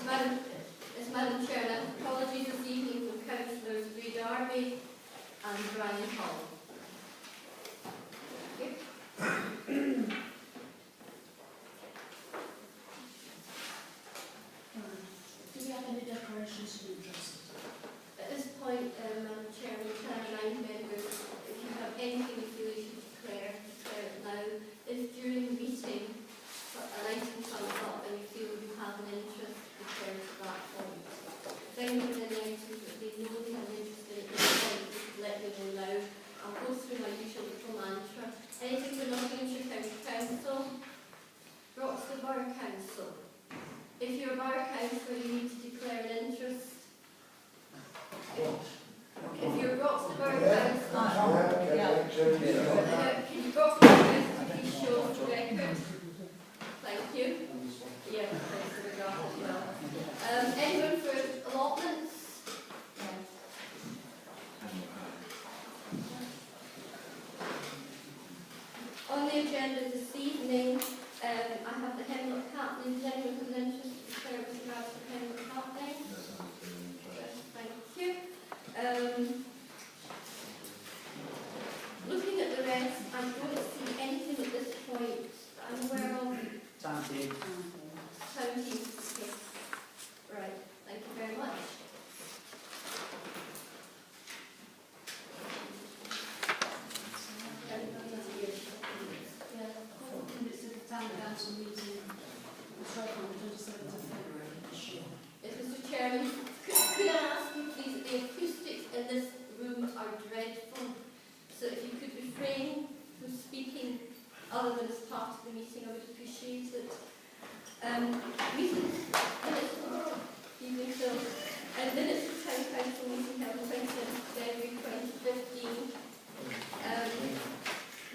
As Madam Chair, apologies this evening from Councillors Reid Darby and Brian Hall. Thank you. Do we have any declarations of interest? At this point, Madam Chairman, can I remind members, if you have anything you feel you should declare it now. If during the meeting an item comes up and you feel you have an interest, declare to that point. If anyone has any items that they know they have an interest in at this point, you could let me know now. I'll go through my usual little mantra. Anything for Nottinghamshire County Council, Broxton Borough Council. If you're a borough councillor, you need to declare an interest. If you're a Broxton Borough Councillor, can you Broxton Borough Council please show for the record? Thank you. Yeah, thanks for the graph as well. Anyone for allotments? On the agenda this evening, I have the Hemlock happening. Does anyone have an interest in declare with regards to Hemlock happening? Yes, thank you. Looking at the rest, I don't see anything at this point that I'm aware of. Town team. Okay. Right, thank you very much. It's a town council meeting on the 27th of February this year. Yes, Mr. Chairman, could I ask you please, that the acoustics in this room are dreadful, so if you could refrain from speaking other than as part of the meeting, I would appreciate it. Minutes of Town Council meeting held on 27th February 2015.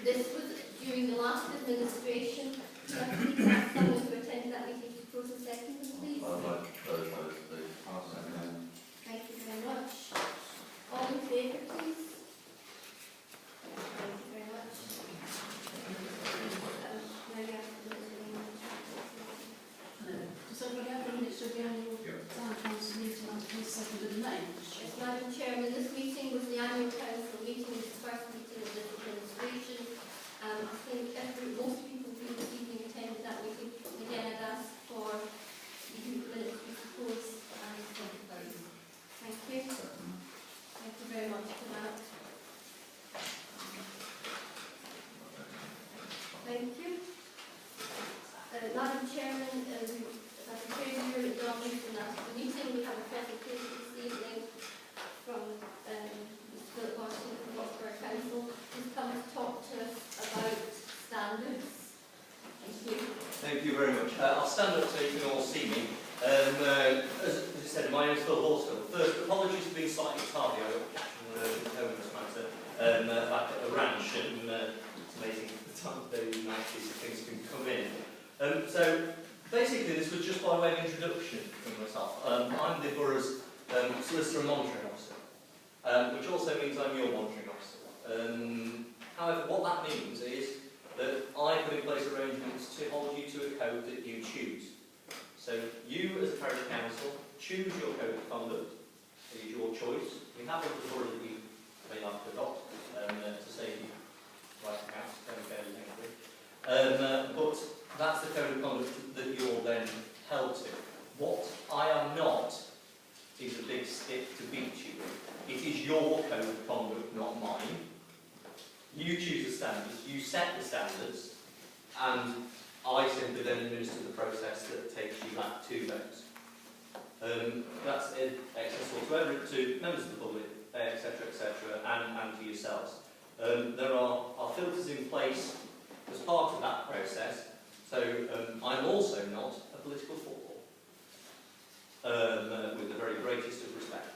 This was during the last administration. Could I please ask someone to attend that meeting to propose a second, please? Thank you very much. All in favour, please? Thank you very much. Does everybody have the minutes of the annual town council meeting on the 22nd of May? Yes, Madam Chairman, this meeting was the annual council meeting, the first meeting of this administration. I think most people who this evening attended that meeting. Again, I'd ask for the minutes to be proposed and sympathised. Thank you. Thank you very much for that. Thank you. Madam Chairman, as a preview at Donington after the meeting, we have a presentation this evening from Mr. Philip Martin from Broxton Council, who's come to talk to us about standards. Thank you. Thank you very much. I'll stand up so you can all see me. As I said, my name is Phil Horsfield. First, apologies for being slightly tardy. I got catching an urgent homeless matter back at the ranch, and it's amazing the time of day and night these things can come in. So basically, this was just by way of introduction from myself. I'm the borough's solicitor and monitoring officer, which also means I'm your monitoring officer. However, what that means is that I put in place arrangements to hold you to a code that you choose. So you, as a parish council, choose your code of conduct. It is your choice. We have one before that you may like to adopt to save you right accounts, fairly lengthy. But that's the code of conduct that you're then held to. What I am not is a big stick to beat you with. It is your code of conduct, not mine. You choose the standards, you set the standards, and I simply then administer the process that takes you back to those. That's accessible to members of the public, etc., and to yourselves. There are filters in place as part of that process, so I'm also not a political football, with the very greatest of respect.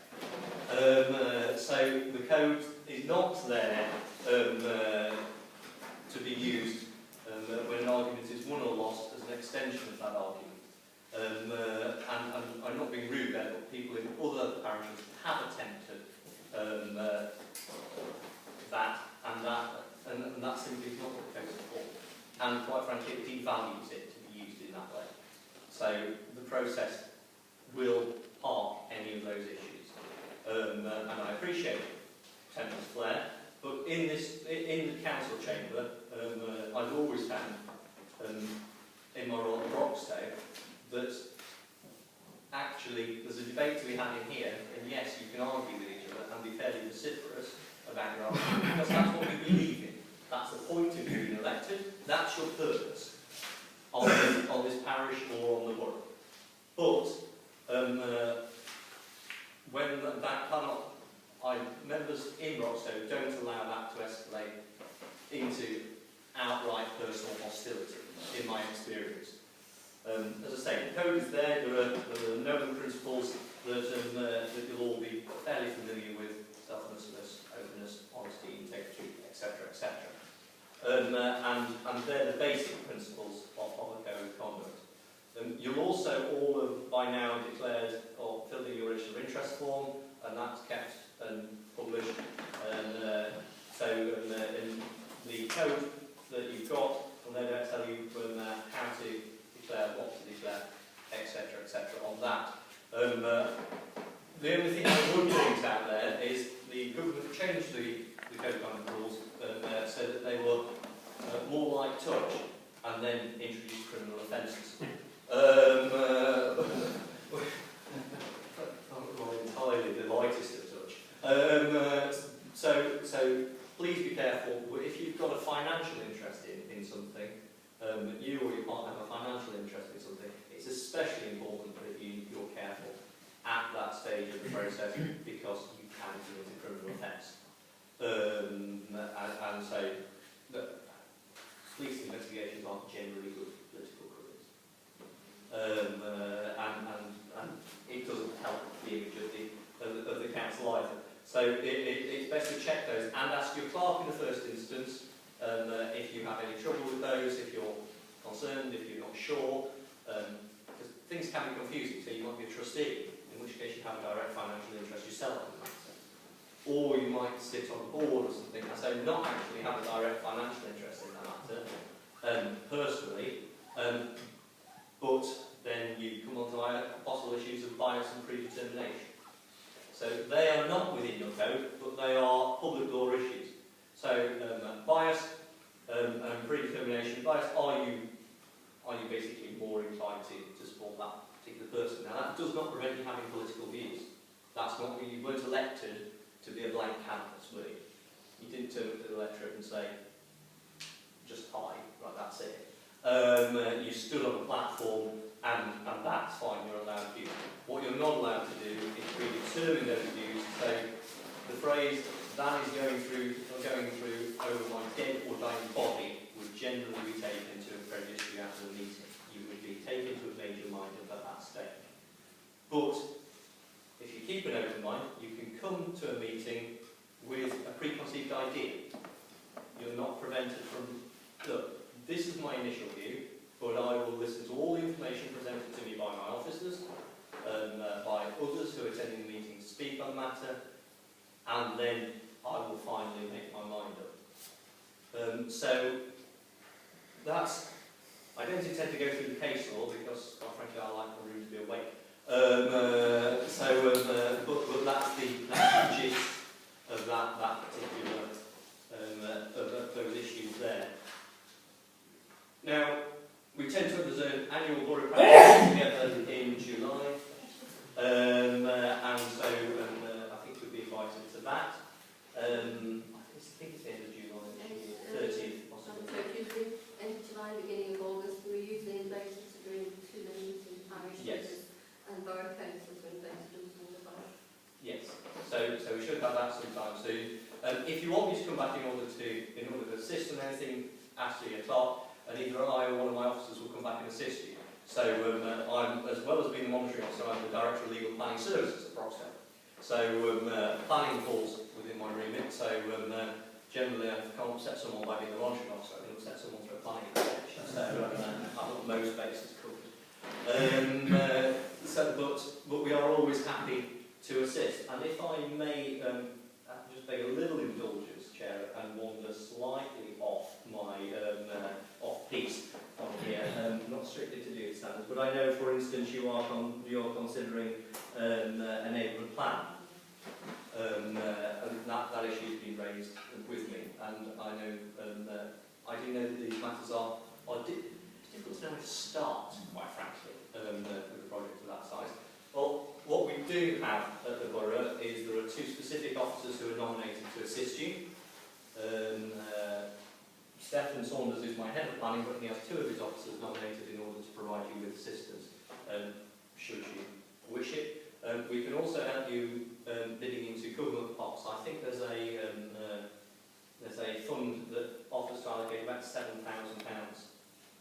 So the code is not there to be used when an argument is won or lost as an extension of that argument. And I'm not being rude there, but people in other parishes have attempted and that simply is not what the code is for. And quite frankly, it devalues it to be used in that way. So the process will park any of those issues. And I appreciate Tempest Flare, but in the council chamber, I've always found in my role at Roxdale that actually there's a debate to be had in here, and yes, you can argue with each other and be fairly vociferous about your argument, because that's what we believe in. That's the point of being elected. That's your purpose on this parish or on the borough. But when that cannot, members in Roxdale don't allow that to escalate into outright personal hostility, in my experience. As I say, the code is there. There are noble principles that you'll all be fairly familiar with: selflessness, openness, honesty, integrity, etc., etc. And they're the basic principles of the code of conduct. You'll also all have by now declared or filled in your register of interest form, and that's kept and published. And so in the code that you've got, will no doubt tell you how to declare, what to declare, etc., etc. on that. The only thing I would point out there is the government changed the code of conduct rules so that they were more light touch, and then introduced criminal offences. Not entirely the lightest of touch. So please be careful. If you've got a financial interest in something, you or your partner have a financial interest in something, it's especially important that you're careful at that stage of the process, because you can commit a criminal offence. And so police investigations aren't generally good political careers. And it doesn't help the image of the council either. So it's best to check those and ask your clerk in the first instance if you have any trouble with those, if you're concerned, if you're not sure. Because things can be confusing, so you might be a trustee, in which case you have a direct financial interest yourself in the matter. Or you might sit on a board or something, and so not actually have a direct financial interest in that matter, personally, but then you come on to possible issues of bias and predetermination. So they are not within your code, but they are public law issues. So bias and predetermination. Bias, are you basically more inclined to support that particular person? Now that does not prevent you having political views. That's not, you weren't elected to be a blank canvas, were you? You didn't turn up to the electorate and say, just hi, right, that's it. You stood on a platform, and that's fine, you're allowed to do. What you're not allowed to do is predetermine those views. So the phrase, that is going through over my dead or dying body, would generally be taken to a prejudice you after the meeting. You would be taken to have made your mind up at that stage. But if you keep an open mind, you can come to a meeting with a preconceived idea. You're not prevented from, look, this is my initial view, but I will listen to all the information presented to me by my officers, by others who are attending the meeting to speak on the matter, and then I will finally make my mind up. So that's, I don't intend to go through the case law because, quite frankly, I like the room to be awake. But that's the gist of that particular of those issues there. Now, we tend to have an annual borough practice together in July, and so I think we'd be invited to that. I think it's the end of July, 30th possibly. So usually end of July, beginning of August, we're usually invited to bring to the meeting parish leaders and borough councils are invited to the parish. Yes, so we should have that sometime soon. If you want me to come back in order to assist in anything, ask your clerk, and either I or one of my officers will come back and assist you. So I'm, as well as being the monitoring officer, I'm the Director of Legal Planning Services at Roxdale. So planning falls within my remit, so generally I can't upset someone by being the monitoring officer, I can upset someone through a planning inspection, so I've got most bases covered. But we are always happy to assist, and if I may just beg a little indulgence, Chair, and wander slightly off my off-piece on here, not strictly to do with standards, but I know, for instance, you're considering a neighbourhood plan. And that issue has been raised with me, and I know I do know that these matters are difficult to know where to start, quite frankly, with a project of that size. Well, what we do have at the borough is there are 2 specific officers who are nominated to assist you. Stephen Saunders is my head of planning, but he has 2 of his officers nominated in order to provide you with assistance, should you wish it. We can also help you bidding into government pots. I think there's a fund that offers to allocate about £7,000,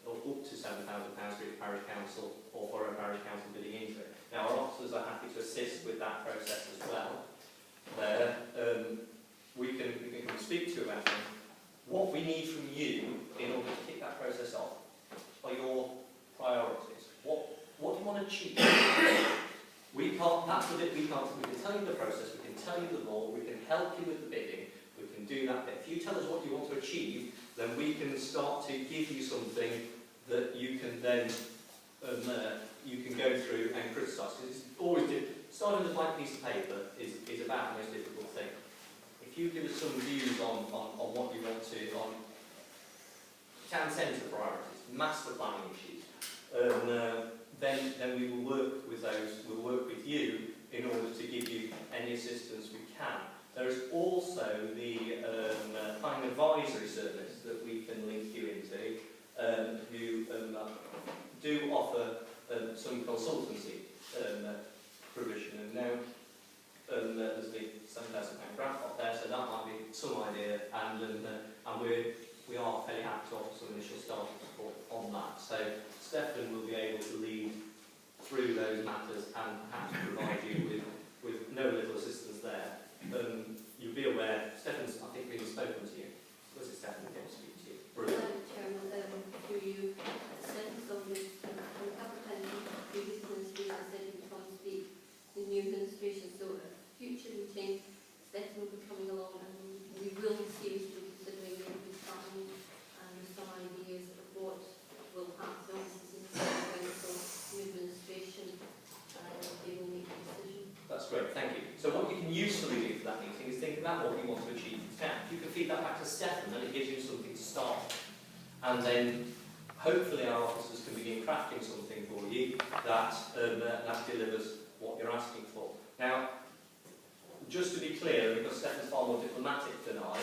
or up to £7,000 for each parish council or for a parish council bidding into it. Now, our officers are happy to assist with that process as well. We can come and speak to you about them. What we need from you in order to kick that process off are your priorities. What do you want to achieve? We can't, that's the bit we can tell you the process, we can tell you the law, we can help you with the bidding, we can do that bit. If you tell us what you want to achieve, then we can start to give you something that you can then you can go through and criticise. Because it's always starting with a blank piece of paper is about the most difficult thing. If you give us some views on what you want to, on town centre priorities, master planning issues, then we will work with those, we'll work with you in order to give you any assistance we can. There is also the planning advisory service that we can link you into, who do offer some consultancy provision. And now there's the £7,000 grant up there, so that might be some idea, and we are fairly happy to offer some initial starting support on that. So Stephen will be able to lead through those matters and perhaps provide you with no little assistance there. You'll be aware, Stephen's, I think, really spoken to you. Was it Stephen who came to speak to you? Brilliant. Chairman, through you, Stephen Saunders, and a couple of times in previous ministries, I said he would come and speak the new administration. So at a future meeting, Stephen will be coming along, and we will be seriously considering the planning and some ideas of what will happen. This is in the council, new administration, they will make a decision. That's great, thank you. So what you can usefully do for that meeting is think about what you want to achieve in town. You can feed that back to Stephen, and it gives you something to start. And then hopefully our officers can begin crafting something for you that delivers what you're asking for. Now, just to be clear, because Stephen's far more diplomatic than I,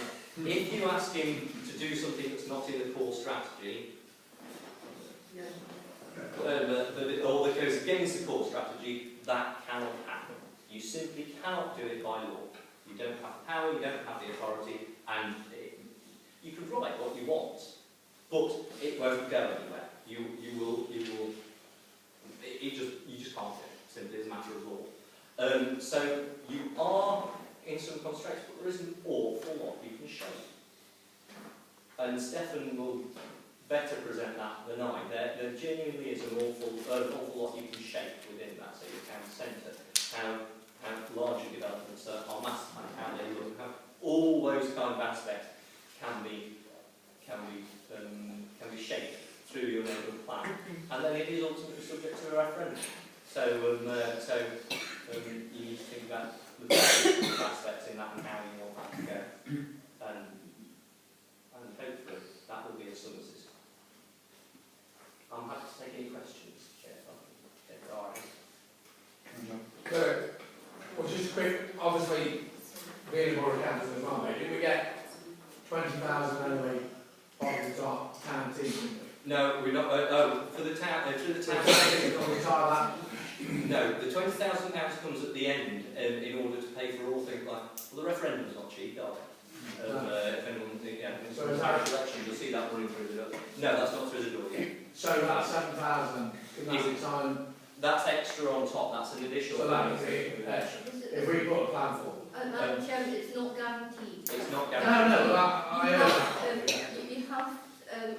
if you ask him to do something that's not in the core strategy, or that goes against the core strategy, that cannot happen. You simply cannot do it by law. You don't have the power, you don't have the authority, and you can write what you want, but it won't go anywhere. You just can't do it, simply as a matter of law. So you are in some constraints, but there is an awful lot you can show. And Stephen will better present that than I. There genuinely is an awful lot you can shape within that, so you can centre how larger developments are master planned, how they look, how all those kind of aspects can be shaped through your neighbourhood plan, and then it is ultimately subject to a referendum. So you need to think about the various aspects in that and how you want that to go, and hopefully that will be of some assistance. I'm happy to take any questions, Chair, if there are any. Well, just quick, obviously, being a borough council as well, mate, did we get 20,000 only on the town team? No, we're not. For the town, through the town. No, the £20,000 comes at the end in order to pay for all things like. Well, the referendum's not cheap, are they? If anyone thinks, yeah, so in parish election, you'll see that running through the door. No, that's not through the door yet. So that's 7,000. Is time? That's extra on top. That's an additional. So that is it. If we put a plan for. Madam Chairman, it's not guaranteed. It's not guaranteed. No, I you have.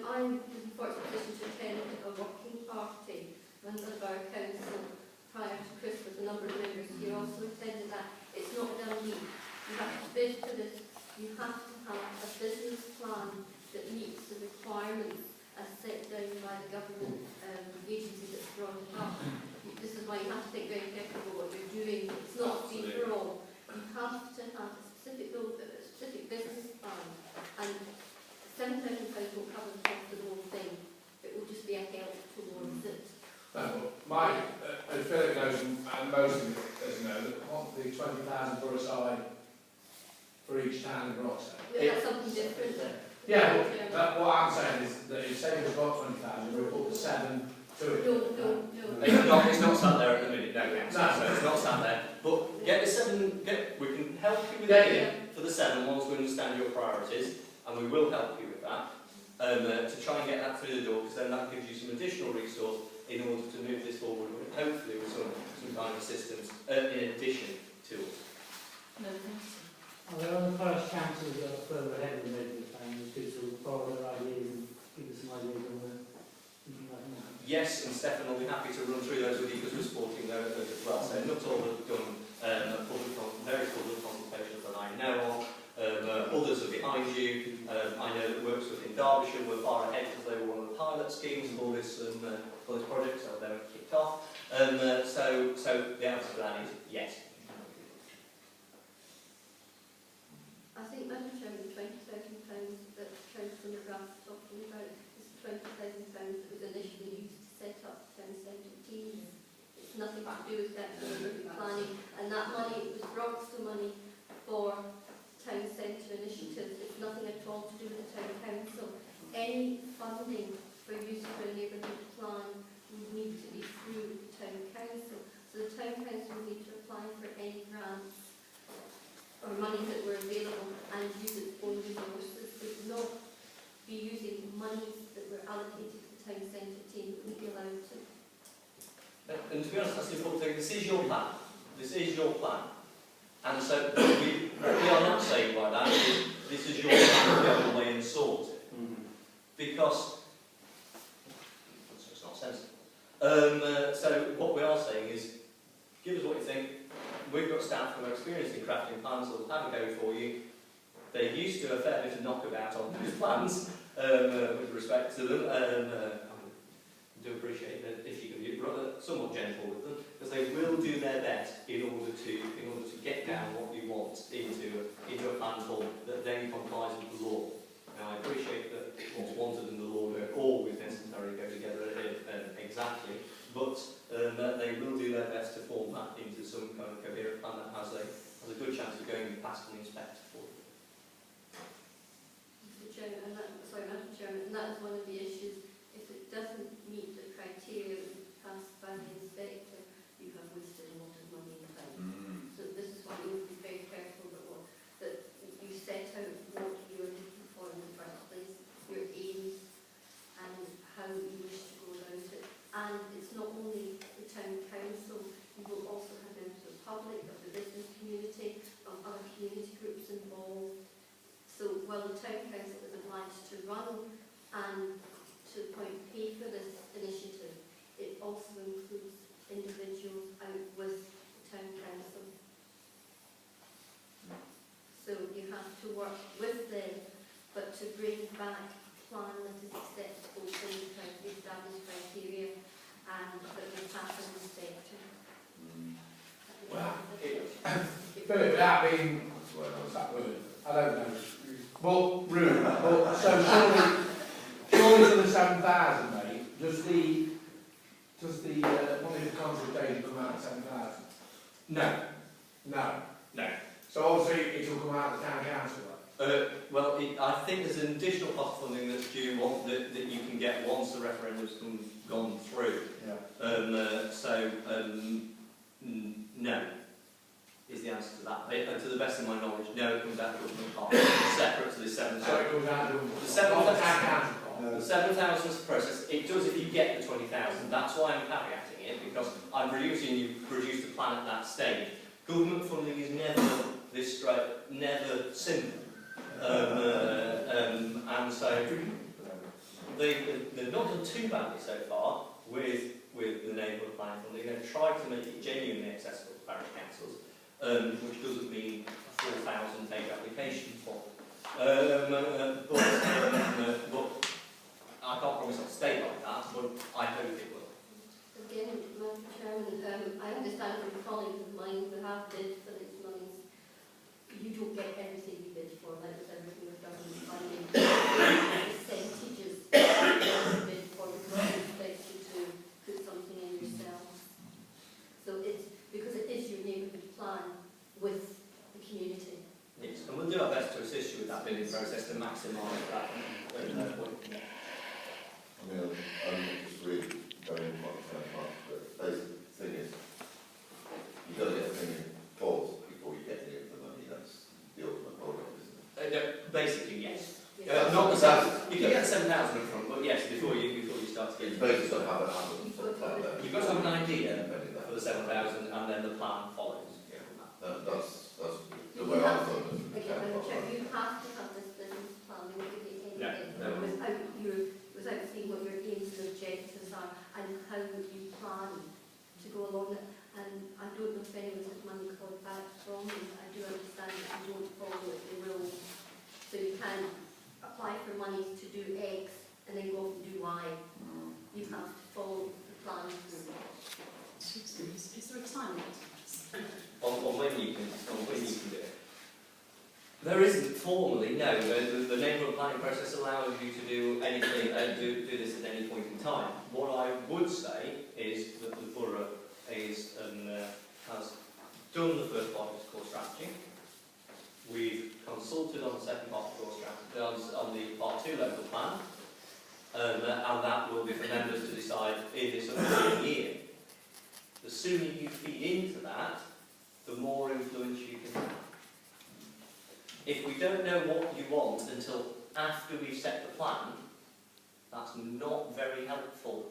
I'm in the fortunate position to attend a working party run by the Borough Council prior to Christmas. A number of members here also attended that. It's not done deal. You have to bid for this. You have to have a business plan that meets the requirements as set down by the government very careful about what you're doing. It's not free for all. You have to have a specific business plan, and £7,000 won't cover the cost of the whole thing. It will just be a help towards it. As Philip knows, and most of us know, that what the 20,000 put aside for each town in Roxton. Well, that's something different. Yeah, but what I'm saying is that if say we've got 20,000, we'll put the 7 to it. No. It's not sat there at the minute, no, so it's not sat there. But get the 7, we can help you with it for the 7 once we understand your priorities, and we will help you with that, to try and get that through the door, because then that gives you some additional resource in order to move this forward, hopefully with some kind of assistance in addition to it. No, thanks. Are there other parish councils that are further ahead of the regular plans to follow their ideas and give us some ideas on where thinking like that? Yes, and Stefan will be happy to run through those with you because we're supporting those as well. So not all have done very public consultations that I know of. Others are behind you. I know that Works within Derbyshire were far ahead because they were one of the pilot schemes for this project, so they were kicked off. So the answer to that is yes. I think, Madam Chairman, the £20,000 that Councillor McGrath was talking about is £20,000 that was initially used to set up town centre teams. It's nothing to do with that planning, and that money was Roxton money for town centre initiatives. It's nothing at all to do with the town council. Any funding for use of a neighbourhood plan would need to be through the town council. So the town council would need to apply for any grants or money that were available and use its own resources. It would not be using monies that were allocated to the town centre team. It wouldn't be allowed to. And to be honest, that's the important thing. This is your plan. This is your plan. And so we are not saying by that, this is your plan to go away and sort it. Because it's not sensible. So what we are saying is, give us what you think. We've got staff who are experienced in crafting plans that will have a go for you. They're used to a fair bit of knockabout on those plans with respect to them. I do appreciate that if you can be rather somewhat gentle with them, because they will do their best in order to get down what you want into a plan form that then complies with the law. Now I appreciate that what's wanted in the law don't always necessarily go together exactly, but they will do their best to form that into some kind of coherent plan that has a good chance of going past an inspector for you. Mr. Chairman, Madam Chairman, and that is one of the issues. If it doesn't meet the criteria passed by the inspector, you have wasted a lot of money and time. So this is why you will be very careful that you set out what you are looking for in the first place, your aims, and how you wish to go about it. And it's not only the town council, you will also have members of the public, of the business community, of other community groups involved. So while the town council is obliged to run and to the point pay for this initiative, it also includes individuals out with the town council. So you have to work with them, but to bring back a plan that is acceptable in the established criteria and that will pass in the sector. Well, Philip, without being, what's that word? I don't know. Well, rude. But, so surely for the 7,000, mate, does the money of consultation come out of 7,000? No. So obviously it will come out of the town council. Well, I think there's an additional cost funding that's due that you can get once the referendum's gone through. No, is the answer to that. And to the best of my knowledge, no, it comes out of government cost, separate to the 7,000. So it comes out of the 7,000. The 7,000 is the process. It does if you get the 20,000. That's why I'm caveating it, because I'm producing you produced a plan at that stage. Government funding is never this straight, never simple. And so they've not done too badly so far with the neighbourhood plan funding. They've tried to make it genuinely accessible to parish councils, which doesn't mean a 4,000-page application form. But I can't promise it'll stay like that, but I hope it will. Again, Madam Chair, Chairman, I understand from colleagues of mine who have bid for these monies, you don't get everything you bid for, that was everything with government funding. Percentages you bid for because they expect you to put something in yourselves. So it's because it is your neighbourhood plan with the community. Yes, and we'll do our best to assist you with that bidding process to maximise that. I mean, I just really going in quite much, but the basic thing is, you've got to get the thing in force before you get any of the money. That's the ultimate hold-up, isn't it? Basically, yes. Yes. Not the same. You can get the 7,000 up front, but yes, before you start to get. It's basically got to have it happen. You've got to have an idea for the 7,000, and then the plan follows. Yeah. That's the way I thought it. Again, Madam Chair, you have to have this business plan in order to get anything No. without seeing what your aims and objectives are and how you plan to go along it. And I don't know if anyone's had money called back from you, but I do understand that you don't follow the rules. So you can apply for money to do X and then go off and do Y. You have to follow the plan through. Is there a time limit? On when you can do it. There isn't formally, no. The neighbourhood planning process allows you to do anything, do this at any point in time. What I would say is that the borough is has done the first part of its core strategy. We've consulted on the second part of the core strategy, on the part 2 local plan, and that will be for members to decide in this upcoming year. The sooner you feed into that, the more influence you can have. If we don't know what you want until after we've set the plan, that's not very helpful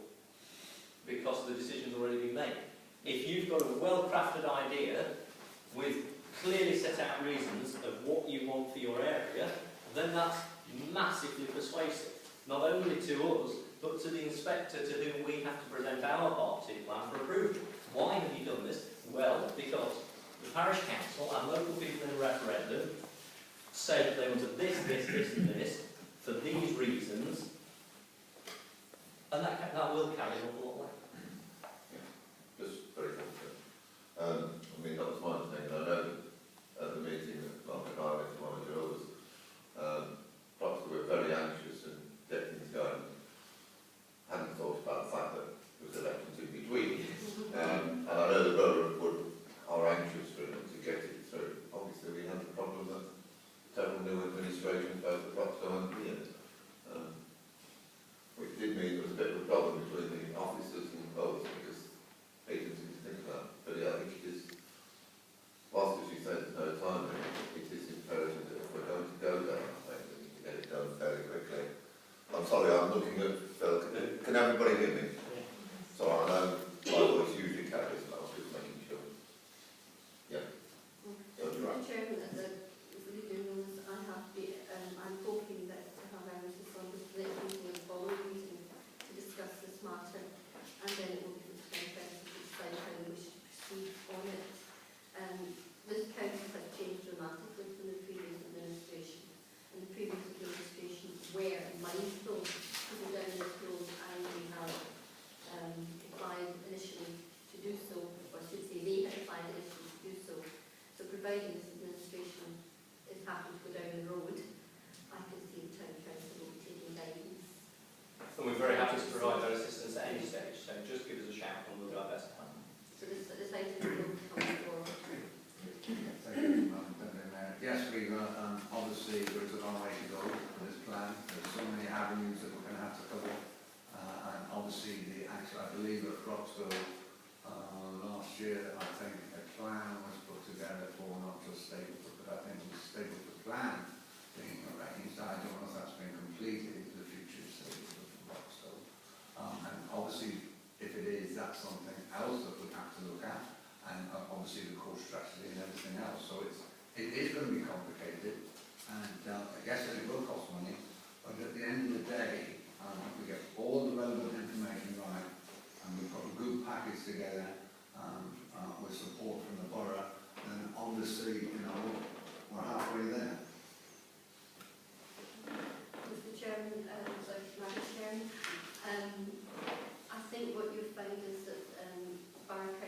because the decision's already been made. If you've got a well-crafted idea with clearly set out reasons of what you want for your area, then that's massively persuasive, not only to us, but to the inspector to whom we have to present our Part 2 plan for approval. Why have you done this? Well, because the parish council and local people in the referendum said that they wanted this, and this, for these reasons, and that will carry an awful lot of weight. Just very quickly. I mean, that was my understanding. I know at the meeting that Mark and I went to monitor others, perhaps we were very anxious and get things going. Hadn't thought about the fact that there was elections in between. And I know the borough are anxious for it to get it through. Obviously, we had the problem that several new administrations, both at Roxton and here, which did mean there was a bit of a problem between the officers and us because agencies think that. But yeah, I think it is, whilst as you say there's no time, it is imperative that if we're going to go down, I think we need to get it done fairly quickly. I'm sorry, I'm looking at Phil. Can everybody hear me? Yeah. So I know my voice usually carries, but I was just making sure. Yeah. Mr. Chairman, as a leader knows, I have been, I'm hoping that to have emphasis on this meeting and following meeting to discuss this matter, and then it will be the 21st to decide how we wish to proceed on it. This council has changed dramatically from the previous administration, and the previous administration were mindful to go down this road, and we have applied initially to do so, or I should say they had applied initially to do so. So providing this administration is happy to go down the road, I can see the town council will be taking guidance. And we're very happy to provide that assistance at any stage, so just give us a shout and we'll do our best. So this item will come forward. Thank you, Madam Deputy Mayor. Yes, we've obviously there is a long way to go for this plan. There's so many avenues that we're going to have to cover, and obviously I believe at Roxville last year, I think a plan was put together for not just Stapleford, but I think it was Stapleford plan being arranged. I don't know if that's been completed into the future of Stapleford from Roxville, and obviously if it is, that's something else that we have to look at. And obviously the core strategy and everything else. So it is going to be complicated, and yes, it will cost money, but at the end of the day, if we get all the relevant information right, and we put a good package together with support from the borough, then obviously, we're halfway there. Mr. Chairman, Madam Chairman, I think what you'll find is that Barker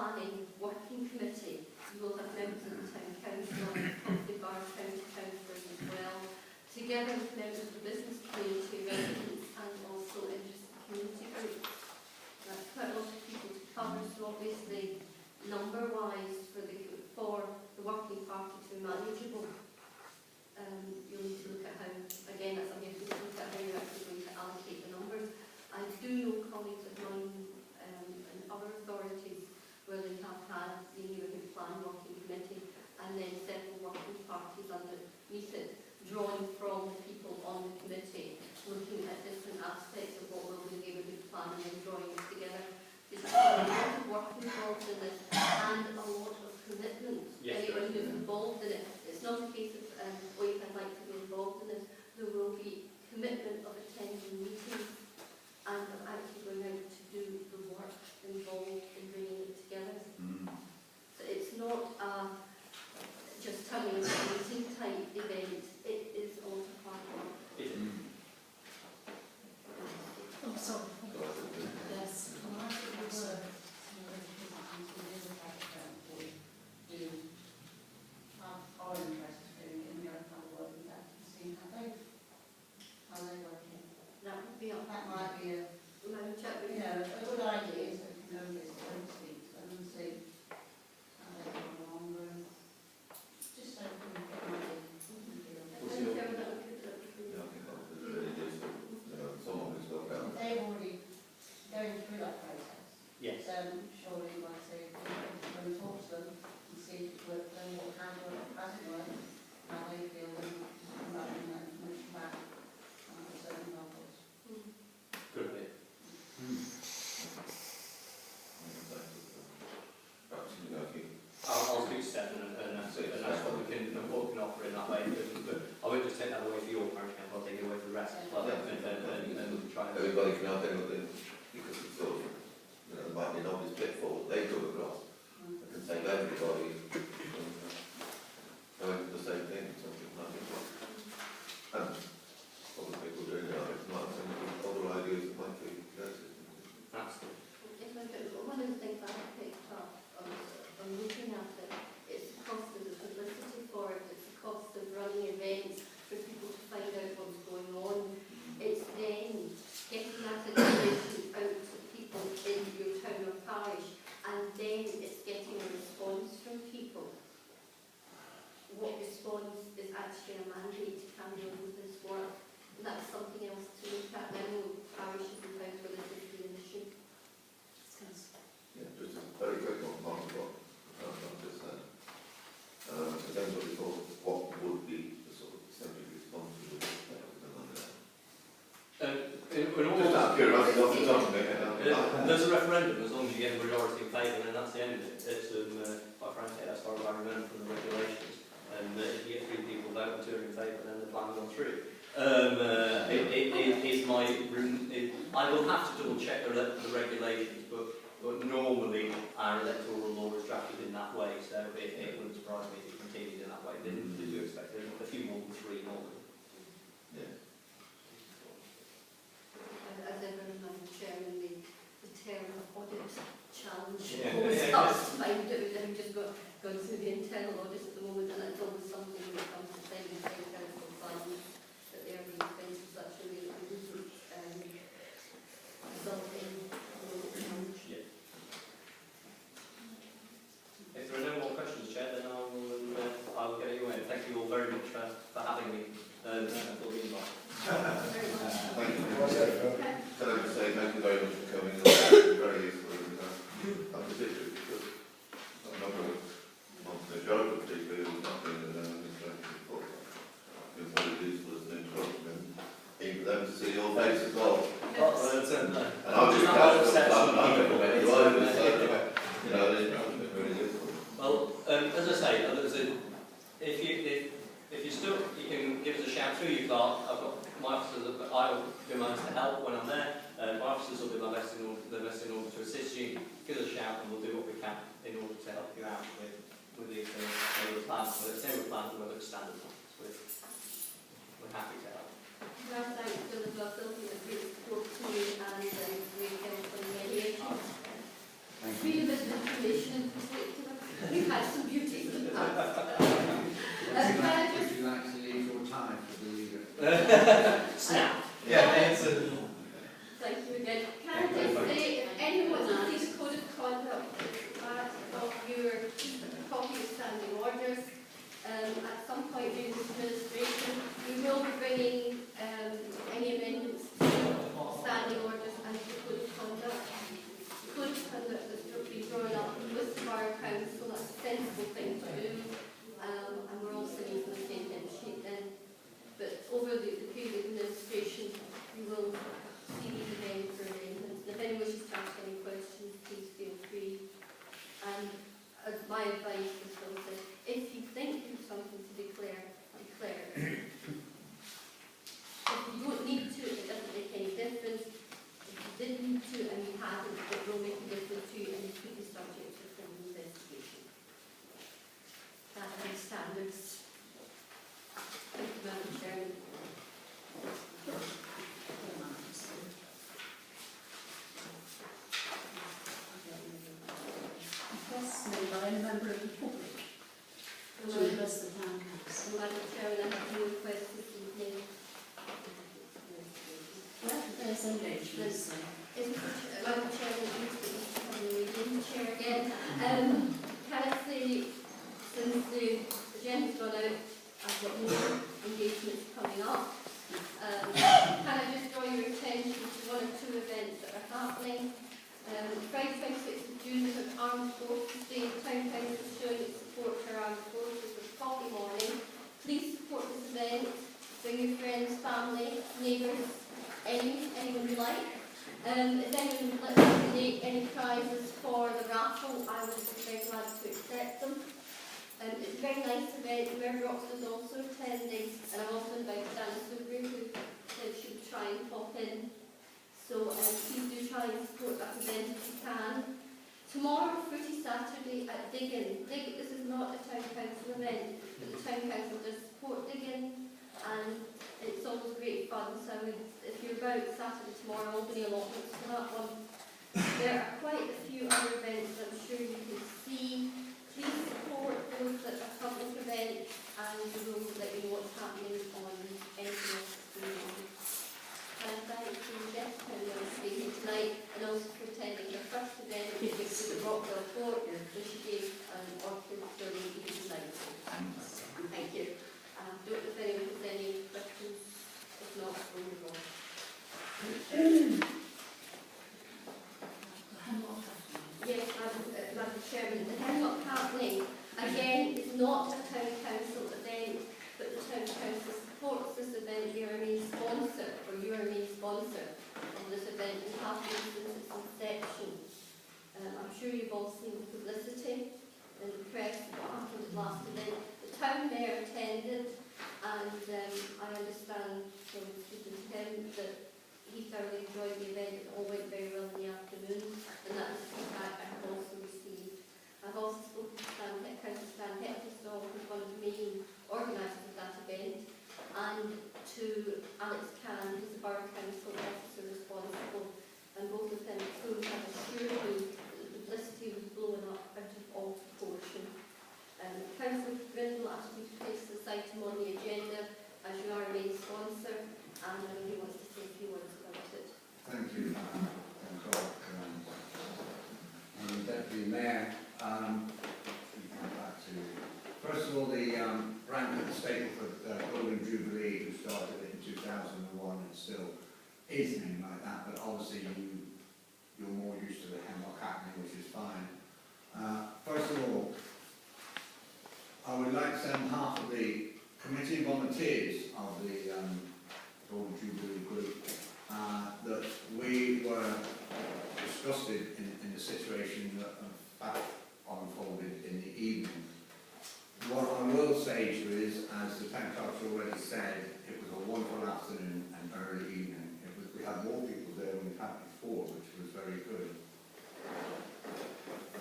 planning working committee. You will have members of the town council and of the Bar County councillors as well, together with members of the business community, residents and also interested community groups. That's quite a lot of people to cover, so obviously number-wise for the working party to be manageable, you'll need to look at how, again, that's something you have to look at how you're actually going to allocate the numbers. I do know colleagues of mine and other authorities where they have had the neighbourhood plan working committee and then several working parties underneath it, drawing from the people on the committee, looking at different aspects of what will be the neighbourhood plan and then drawing it together. There's a lot of work involved in this and a lot of commitment. Yes, anyone who's involved in it. It's not a case of, wait, I'd like to be involved in this. There will be commitment of attending meetings and of actually going out to do the work involved in bringing it together. So it's not just turning into a meeting type event. It is also hard work. Oh, sorry. Yes. Our interest in your kind of work with that and seeing how they work in. That would be up. That might be a, Chat with you know, a good idea, so we can go and visit and speak to them and see how they get along and just so we can get an idea. Yeah, I think that was really useful. Someone who's got down. They've already going through that process. Yes. Surely, like I say, when we talk to them and see if it works, then what can work, hasn't worked, how they feel, and come back and then information back on certain levels. Good idea. I'll speak to Stephen and that's what we can offer in that way. But I won't just take that away for your parish council, I'll take it away for the rest as well. And try and Everybody can have anything because it's sort of, there might be an obvious pitfall that they come across. I can save everybody going for the same thing, something like that. And other people doing it, it's not some other ideas that might be noticed. One of the things I have picked up on looking at it, it's the cost of the publicity for it, it's the cost of running events for people to find out what's going on. It's then getting that information out to people in your town or parish, and then it's getting a response from people. What response is actually a mandate to carry on with this work? And that's something else to look at. I know parishes and towns where this is the issue. Yeah, just a very quick one, Mark, what I've just said. Has anybody thought what would be the sort of central response to this? Just out of curiosity, off the top of my head. there's a referendum, as long as you get a majority in favour, then that's the end of it. It's, quite frankly, as far as I remember from the regulations. And if you get 3 people voting, 2 are in favour, then the plan will go through. It is my I will have to double check the regulations, but normally our electoral law is drafted in that way, so it wouldn't surprise me if it continued in that way. Did you expect a few more than 3 normally? Yeah. As ever, Madam Chairman, the term audit challenge Yeah. always starts to find out that we've just gone through the internal audit at the moment, and it's always something when it comes to spending town council funds that they are being spent in such a way that it doesn't result in audit challenge. Yeah. If there are no more questions, Chair, then I will get you away. Thank you all very much for having me and for the invite. Very much. Thank you. Can I just say thank you very much for coming? It's been very useful. I'm particularly because a number of majority of people who have not been in an administration before. It's very useful as an introduction and even for them to see your face as well. And I'm just really useful. Well, as I say, if you're stuck, you can give us a shout through your card. I've got my officers. I will do my best to help when I'm there. My officers will do their best in order to assist you. Give us a shout, and we'll do what we can in order to help you out with the plans, whether it's neighbourhood plans or whether it's standard plans. We're happy to help. Well, thanks to the Glasgow for the great support to me and the great help on the mediation. Freedom of information There's engagement, so. Madam Chairman, you didn't chair again. Can I say, since the agenda's gone out, I've got more engagements coming up. Can I just draw your attention to one or two events that are happening? Friday 26th of June is an Armed Forces Day. Town Council showing its support to our armed forces with coffee morning. Please support this event. Bring your friends, family, neighbours, anyone you like. If anyone would like to donate any prizes for the raffle, I would be very glad to accept them. It's a very nice event. Mayor Brox is also attending, and I've also invited Anna Subri, who said she would try and pop in. So please do try and support that event if you can. Tomorrow, Fruity Saturday at Diggin. This is not a town council event, but the town council does support Diggin, and it's always great fun. So if you're about Saturday tomorrow, opening allotments for that one. There are quite a few other events I'm sure you can see. Please support those that are public events, and we will let you know what's happening on anything else that's going on. And thank you, Jeff, for speaking tonight, and also for attending your first event, which was at Rockville Fort, which you gave an orchid during the night. Thank you. Don't know if anyone has any questions. If not, we'll move on. Yes, Madam Chairman, the Hemlock Happening, again, is not a town council event, but the town council supports this event. You are a main sponsor, of this event, and have been since its inception. I'm sure you've all seen the publicity in the press of what happened at the last event. The town mayor attended, and I understand from speaking to him that he thoroughly enjoyed the event. It all went very well in the afternoon, and that is the feedback I have also received. I've also spoken to Councillor Stan Hepplestall, who's one of the main organisers of that event, and to Alex Can, who's the Borough Council officer responsible, and both of them have assured me that the publicity was blown up out of all proportion. Councillor Grindle asked me to place this item on the agenda as you are a main sponsor, and I know he wants to say a few words about it. Thank you, Deputy Mayor. First of all, the rank of the Stapleford Golden Jubilee, who started it in 2001 and still is named like that, but obviously you're more used to the Hemlock Happening, which is fine. First of all, I would like to say on behalf of the committee volunteers of the Golden Jubilee group that we were disgusted in the situation that in fact unfolded in the evening. What I will say to you is, as the town clerk already said, it was a wonderful afternoon and early evening. We had more people there than we've had before, which was very good.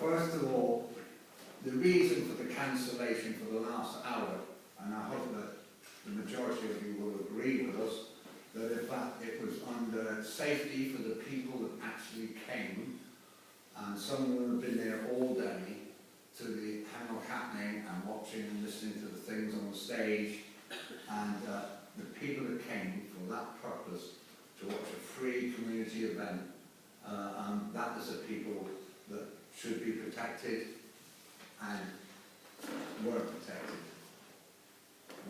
First of all, the reason for the cancellation for the last hour, and I hope that the majority of you will agree with us, that in fact it was under safety for the people that actually came, and some of them have been there all day to the Hemlock Happening and watching and listening to the things on the stage, and the people that came for that purpose to watch a free community event, that is the people that should be protected and were protected.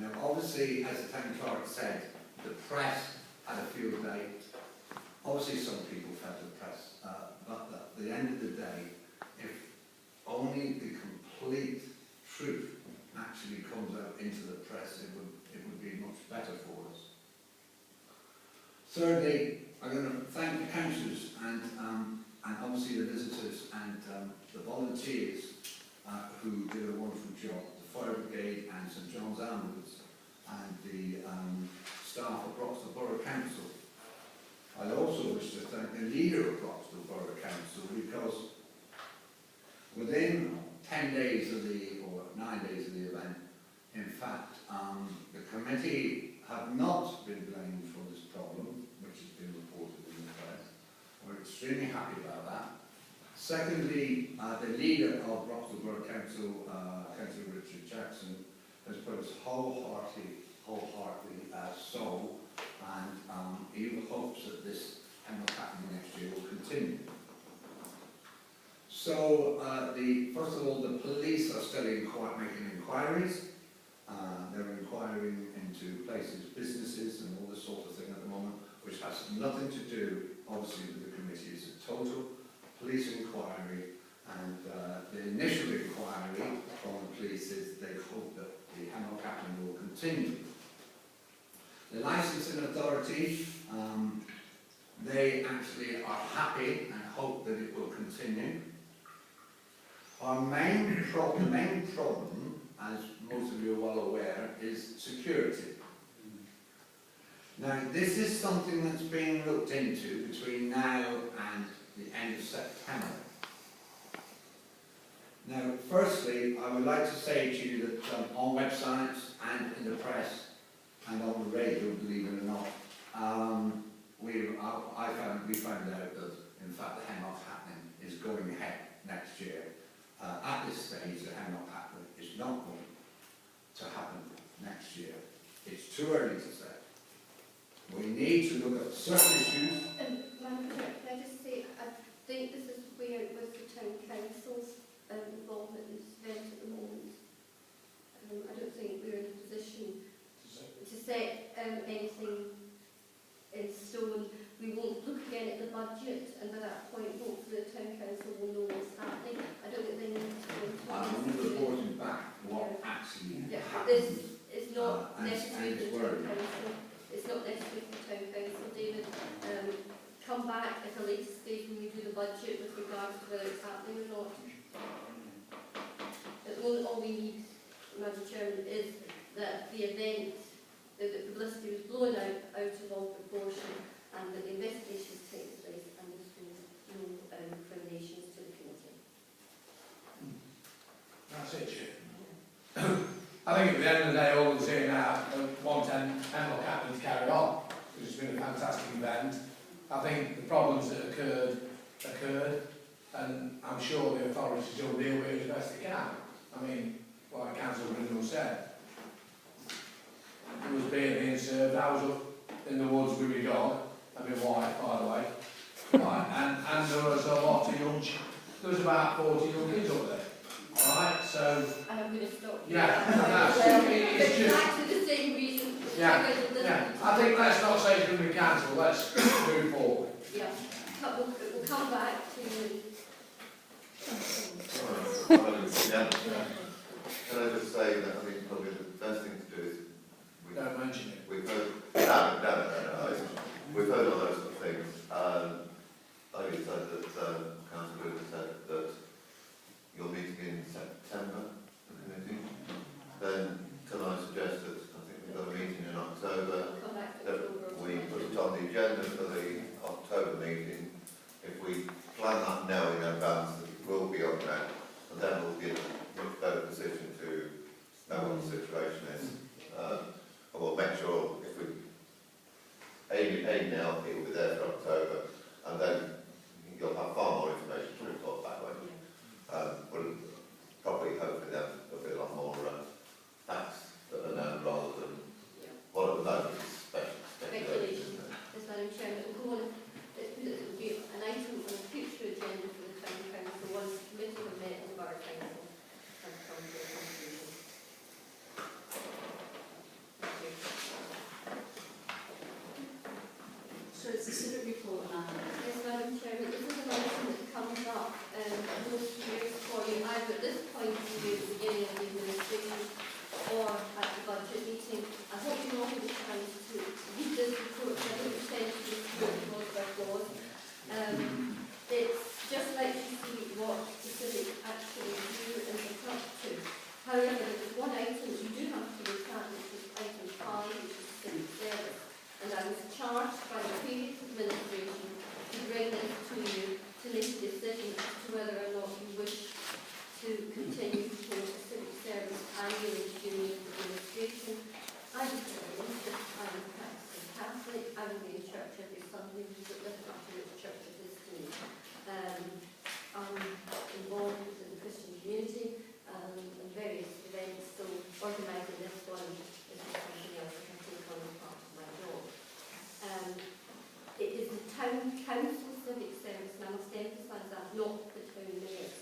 Now obviously, as the town clerk said, the press had a field day. Obviously some people felt the press, but at the end of the day, if only the complete truth actually comes out into the press, it would be much better for us. Thirdly, I'm going to thank the councillors and obviously the visitors and the volunteers who did a wonderful job, the Fire Brigade and St John's Ambulance and the staff of Broxton Borough Council. I also wish to thank the leader of Broxton Borough Council, because within 10 days of or 9 days of the event, in fact, the committee have not been blamed for this problem, which has been reported in the press. We're extremely happy about that. Secondly, the leader of Broxton Borough Council, Councillor Richard Jackson, has put his wholeheartedly soul, and he hopes that this So, first of all, the police are still making inquiries. They're inquiring into places, businesses and all this sort of thing at the moment, which has nothing to do, obviously, with the committee. It's a total police inquiry, and the initial inquiry from the police is they hope that the Hemlock happening will continue. The licensing authority, they actually are happy and hope that it will continue. Our main problem, as most of you are well aware, is security. Now, this is something that's being looked into between now and the end of September. Now, firstly, I would like to say to you that on websites and in the press and on the radio, believe it or not, we found out that, in fact, the Hemlock happening is going ahead next year. At this stage, the Hemlock happening is not going to happen next year. It's too early to say. We need to look at certain issues. Madam Chair, can I just say, I think this is where it was the Town Council's involvement in this event at the moment. I don't think we're in a position to set anything in stone. We won't look again at the budget, and by that point, hopefully the Town Council will know what's happening. I don't think they need to go into I'm only reporting back what actually happened. This is not and necessary it's for the worrying. Town Council. It's not necessary for the Town Council, David. Come back at a later stage when we do the budget with regards to whether it's happening or not. At the moment, all we need, Madam Chairman, is that the event, the publicity was blown out of all proportion, and that the investigations take place, and there's been no recommendations to the committee. That's it, Chair. I think at the end of the day, all we're saying now, want Hemlock happening to carry on, because it's been a fantastic event. I think the problems that occurred, and I'm sure the authorities will deal with it as best they can. I mean, like Councillor Brindle said, there was beer being served. I was up in the woods with my dog and my wife, by the way. Right, and there was a lot of there was about 40 young kids up there. Right, so... And I'm going to stop. Yeah, it's just... Exactly the same reason. Yeah. I think let's not say it's going to be cancelled. Let's move forward. Yeah. We'll come back to... Can I just say that, I mean, probably the best thing to do is... Don't mention it. We've heard... No. We've heard all those sort of things. I said that, Councillor Lewis said that you're meeting in September, the committee. Then, can I suggest that, I think we've got a meeting in October, Come back to that October. we put it on the agenda for the October meeting. If we plan that now in advance, that it will be on there, and then we'll be in a much better position to know what the situation is. And we'll make sure if we aim now, it will be there for October, and then you'll have far more information to report back when. We'll probably, hopefully, there'll be a lot more facts that are known rather than what at the moment is speculation. As Madam Chairman, we'll go on. It will be an item on the future agenda for the Town Council once the committee have met and the Borough Council have come to a conclusion. Thank you. So it's a civic report now. Yes, Madam Chairman, this is an item that comes up most years for you, either at this point in the beginning of the administration or at the budget meeting. I hope you all have the chance to read this report. I don't intend to read through it word by word. It's just like to see what the civic actually do and look up to. However, there's one item that you do have to look at, which is item 5, which is civic service. And I was charged by the previous administration to bring this to you to make a decision as to whether or not you wish to continue to hold a civic service annually during the administration. I just believe that I'm a practicing Catholic. I will be in church every Sunday, which is at the church of this day. I'm involved in the Christian community and various events, so organising this one is something else that I take on as part of my job. It is the Town Council civic service, and I must emphasise that, not the Town Mayor's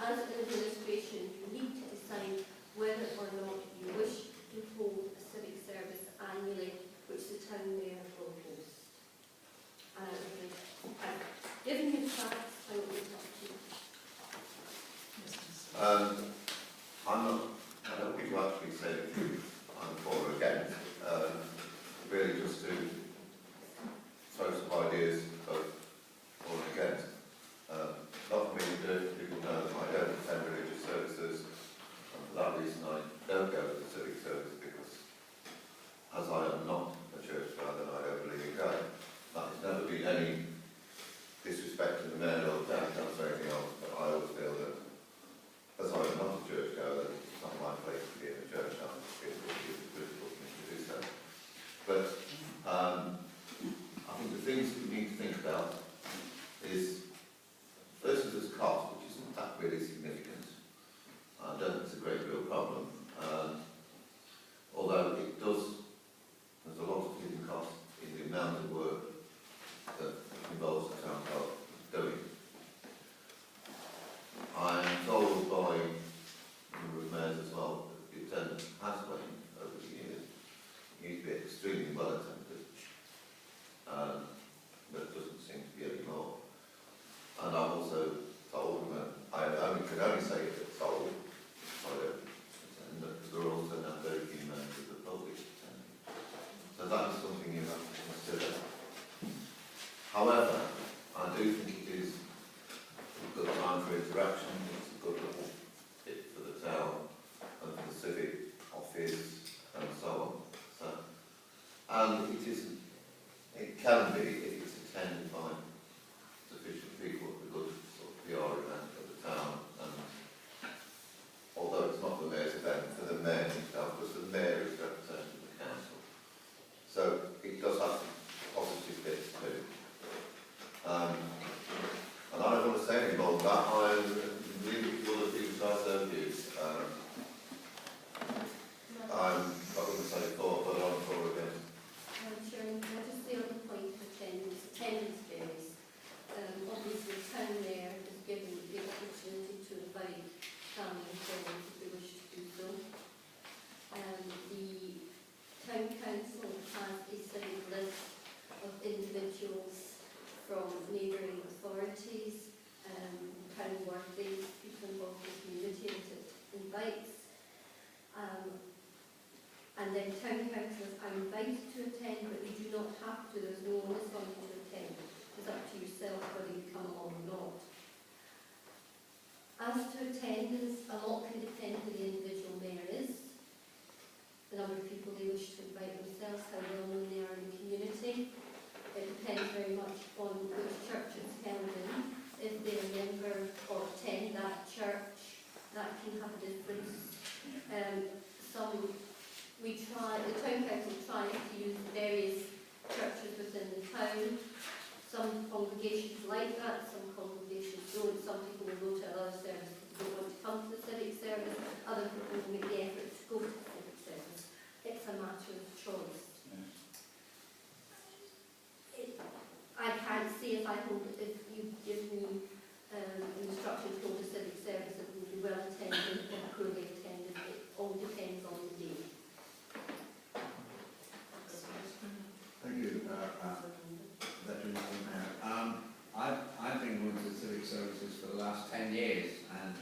as an administration, you need to decide whether or not you wish to hold a civic service annually, which the town mayor will host. I've given you facts, I will talk to you. I don't think you actually said I'm for or against. Really just to throw some ideas both for and against. Not for me to do, people know that I don't attend religious services, and for that reason I don't go to the civic service, because as I am not a church father, I don't believe in going. That has never been any disrespect to the mayor or the town council or anything else, but I always feel that as I am not a church goer, it's not my place to be in a church now. It would be difficult for me to do so. But I think the things that we need to think about is, first of all, cost, which isn't that really significant. I don't think it's a great real problem. Although it does, there's a lot of hidden cost in the amount of work that involves the town clerk doing. I am told by a number of mayors as well that the attendance has waned over the years. It used to be extremely well attended, but it doesn't seem to be anymore. And I'm also told, and I can only say it's told, that there are also now very few members of the public attending. So that is something you have to consider. However, I do think it is a good time for interaction. It's a good little bit for the town and for the civic office and so on. So, and it can be, if it's attended by sufficient people, a good sort of PR event for the town. And although it's not the mayor's event, for the mayor himself, because the mayor is representing the council. So it does have positive bits too. And I don't want to say any more than that. I really feel that people try their views. I'm not going to say for, but I'm for against. Chairman, can I just say on the point of attendance? Attendance varies. Obviously, the town mayor is given the opportunity to invite family and friends if they wish to do so. The town council has a civic list of individuals from neighbouring authorities, town worthies, people involved in the community that it invites. And then town councillors are invited to attend, but they do not have to. There's no onus on them to attend. It's up to yourself whether you come along or not. As to attendance, a lot can depend who the individual mayor is, the number of people they wish to invite themselves, how well known they are in the community. It depends very much on which church it's held in. If they're a member or attend that church, that can have a difference. The town council tries to use various churches within the town. Some congregations like that, some congregations don't. Some people will go to another service because they don't want to come to the civic service. Other people will make the effort to go to the civic service. It's a matter of choice. I can't say if you give me instruction to hold a civic service that will be well attended or poorly attended. It all depends on the day. Thank you, Veteran Mayor. I've been going to civic services for the last 10 years, and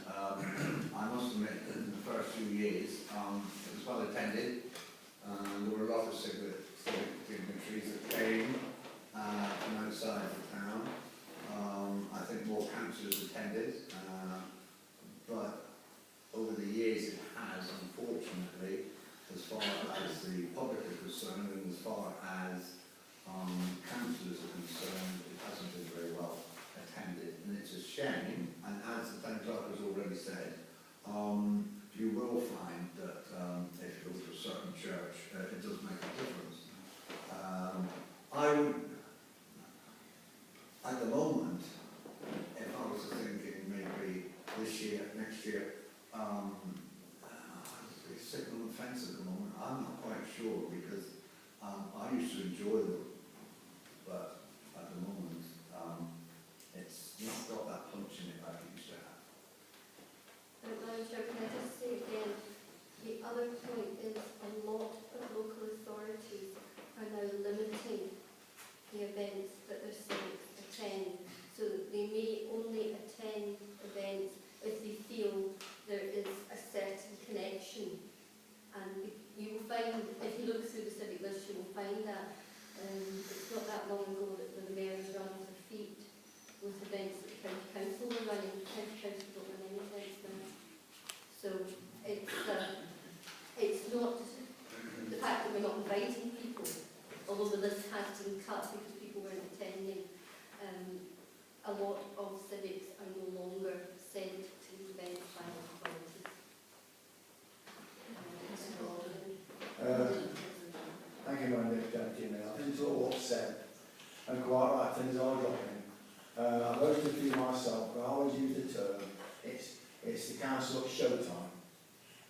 I must admit that in the first few years it was well attended. There were a lot of civic dignitaries that came from outside the town. I think more councillors attended, but over the years it has, unfortunately, as far as the public is concerned and as far as councillors are concerned, it hasn't been very well attended, and it's a shame. And as the town clerk has already said, you will find that if you go to a certain church, it does make a difference. I would, at the moment, if I was thinking maybe this year, next year, I'd be sitting on the fence at the moment. I'm not quite sure, because I used to enjoy them, but at the moment it's not got that punch in it like it used to have. the council showtime.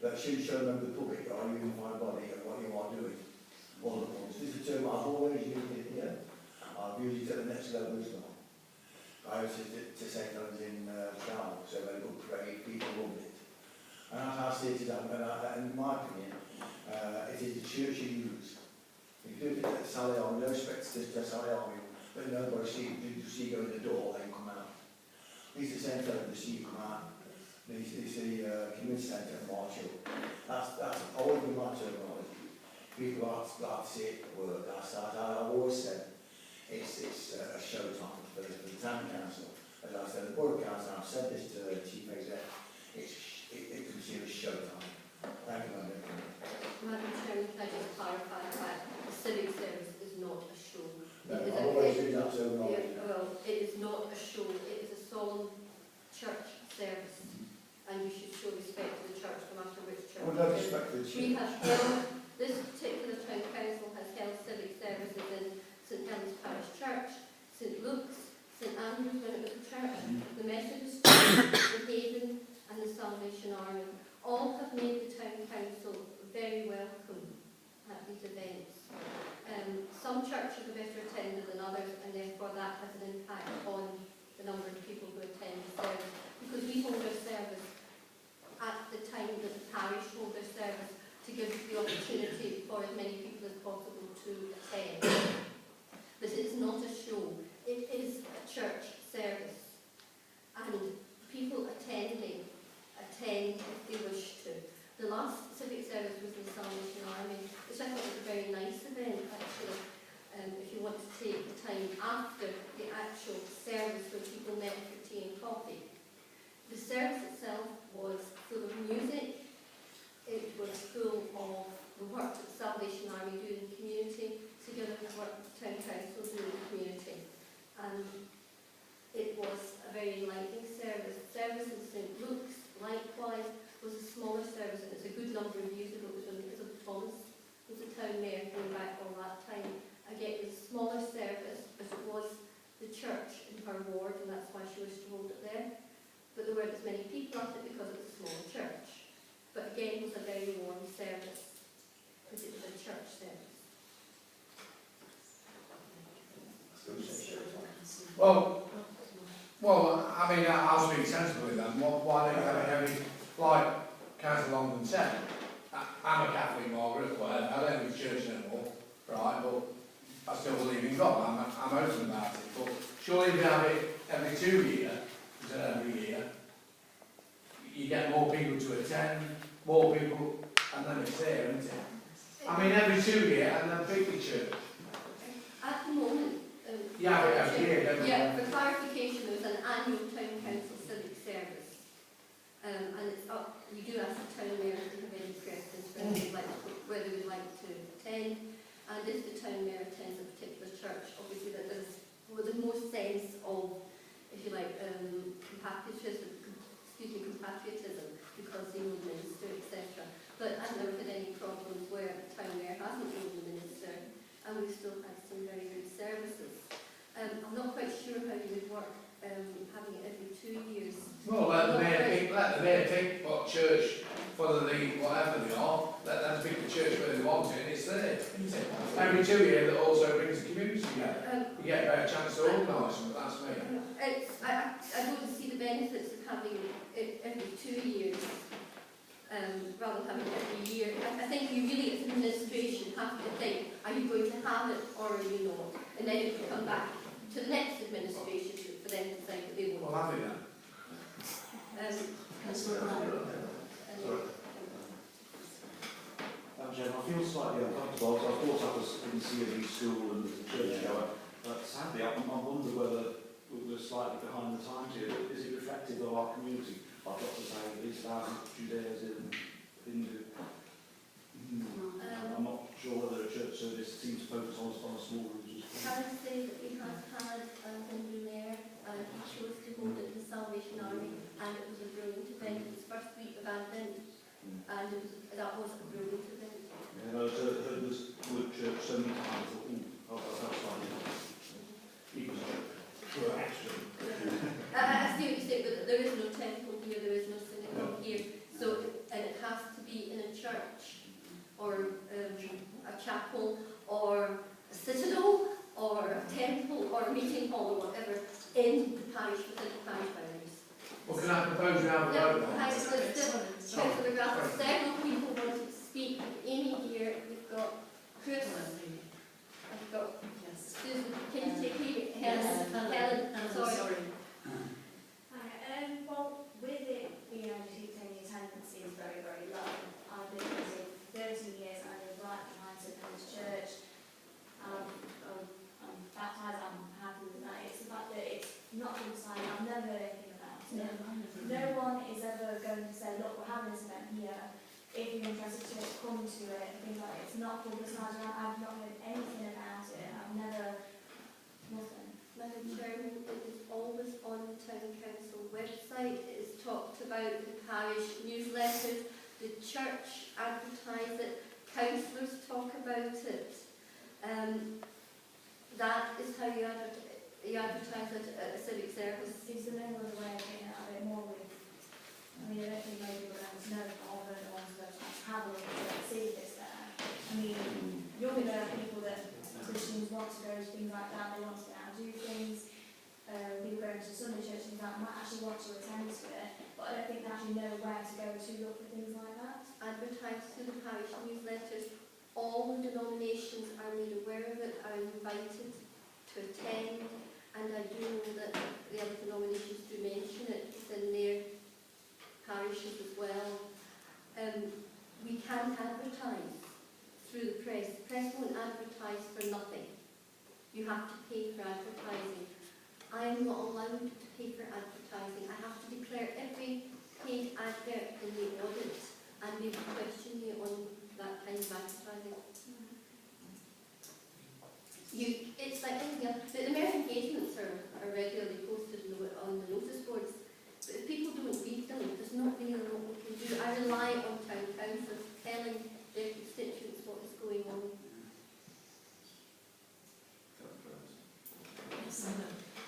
That should show them the public, are you unified body and what you are doing. All the points. This is a term I've always used it here. I've used it at the next level as well. I used it to say things in Charlotte, so very good parade, people loved it. And as I see it today, in my opinion, it is the church you use. If you do it at Sally Army, no respect to Sally Army, but nobody see you go in the door and come out. It's the same thing, the see you come out. It's the community centre in Marshall. That's always been my terminology. People like to see it work. I've always said it's a showtime for the town council. As I said, the borough council, I've said this to the chief exec, it could be seen as showtime. Thank you, Madam Chair. Madam Chairman, can I just clarify that the civic service is not a show? No, I've always used that terminology. Yeah, well, it is not a show, it is a solemn church service, and you should show respect to the church, no matter which church. Well, no respect to the We church. have held, this particular town council has held civic services in St Helens Parish Church, St Luke's, St Andrews when it was a church, the Methodist Church, the Haven and the Salvation Army. All have made the town council very welcome at these events. Some churches are better attended than others, and therefore that has an impact on the number of people who attend the service. Because we hold our service at the time that the parish hold their service to give the opportunity for as many people as possible to attend. But it is not a show, it is a church service. And people attend if they wish to. The last civic service was in the Salvation Army, which I thought was a very nice event actually. If you want to take the time after the actual service where people met for tea and coffee. The service itself was full of music, it was full of the work that the Salvation Army do in the community, together with what the town council do in the community. And it was a very enlightening service. Service in St Luke's, likewise, was a smaller service, and it's a good number of years ago. It was when Elizabeth Thomas was the town mayor going back all that time. Again, it was a smaller service, but it was the church in her ward, and that's why she wished to hold it there. But there weren't as many people at it because it was a small church. But again, it was a very warm service, because it was a church service. Well, I mean, I'll speak sensibly then. Why don't you have it every, like Council Longdon said, I'm a Catholic, Margaret, whatever, I don't go to church anymore, right, but I still believe in God, I'm open about it, but surely if you have it every 2 years, instead of every year, you get more people to attend, more people, and then it's there, isn't it? I mean, every 2 years, and then pick the church. At the moment, Yeah, but every year, don't you? yeah, for clarification, there was an annual town council civic service. And it's up, we do ask the town mayor if they have any questions whether we'd like to attend. And if the town mayor attends a particular church, obviously that there's more sense of, if you like, compatriotism, because they know the minister, etc. But I've never had any problems where the town mayor hasn't known the minister, and we've still had some very good services. I'm not quite sure how you would work having it every 2 years. Well, let the mayor pick what church, whether they, whatever they are, let them pick the church where they want it, and it's there, isn't it? Every 2 years, that also brings the community together. You get a better chance to organise them, that's me. I don't see the benefits of having it every 2 years, rather than having it every year. I think you really, as an administration, have to think, are you going to have it or are you not? And then you can come back to the next administration for them to say that they won't. Well, have it then. I feel slightly uncomfortable. I thought I was in COD school and as a churchgoer, but sadly I wonder whether we're slightly behind the times here. Is it reflective of our community? I've got to say, these 1,000 Judaism, Hindu. I'm not sure whether a church service seems to focus on a small religious group. Can I say that we have had a Hindu mayor, and he chose to hold it in the Salvation Army, and it was a brilliant event. It was the first week of Advent, and that was a brilliant event. Yeah, I heard this word church so many times, I thought, that's fine. Equals a church. Well, actually. I see what you say, but there is no temple here, there is no synagogue. parish within the parish boundaries. Well, can I propose we have a vote on Hang it? on, Councillor McGrath, several people want to speak. Amy here, we've got Chris, I've got Susan, can you take me? Helen, sorry. Hi, well, with it being unedited, the attendance is very, very low. I've been here 30 years, I live right behind St Mary's Church. I'm baptised, I'm happy with that. It's the fact that it's not been signed, I've never heard anything about it. No one is ever going to say, look, we're having this event here, if you're interested to come to it, things like that. It's not publicised, I've not heard anything about it, I've never, nothing. Madam Chairman, it is always on the Town Council website. It is talked about the parish newsletters, the church advertise it, councillors talk about it. That is how you advertise it at a civic service. Is there no other way of getting out of it more with, I mean, I don't think maybe we're going to know of it, or ones that have a look at it, see if it's there. I mean, you're going to have people that Christians want to go to things like that, they want to get out and do things. People going to Sunday church and that might actually want to attend to it, but I don't think they actually know where to go to look for things like that. Advertised through the parish newsletters. All the denominations are made aware of it, are invited to attend, and I do know that the other denominations do mention it within their parishes as well. We can advertise through the press. The press won't advertise for nothing. You have to pay for advertising. I am not allowed to pay for advertising. I have to declare every paid advert in the audit, and they will question me on that kind of advertising. It's like anything else. The American engagements are regularly posted on the notice boards, but if people don't read them, there's not really a lot we can do. I rely on town councillors telling their constituents what is going on.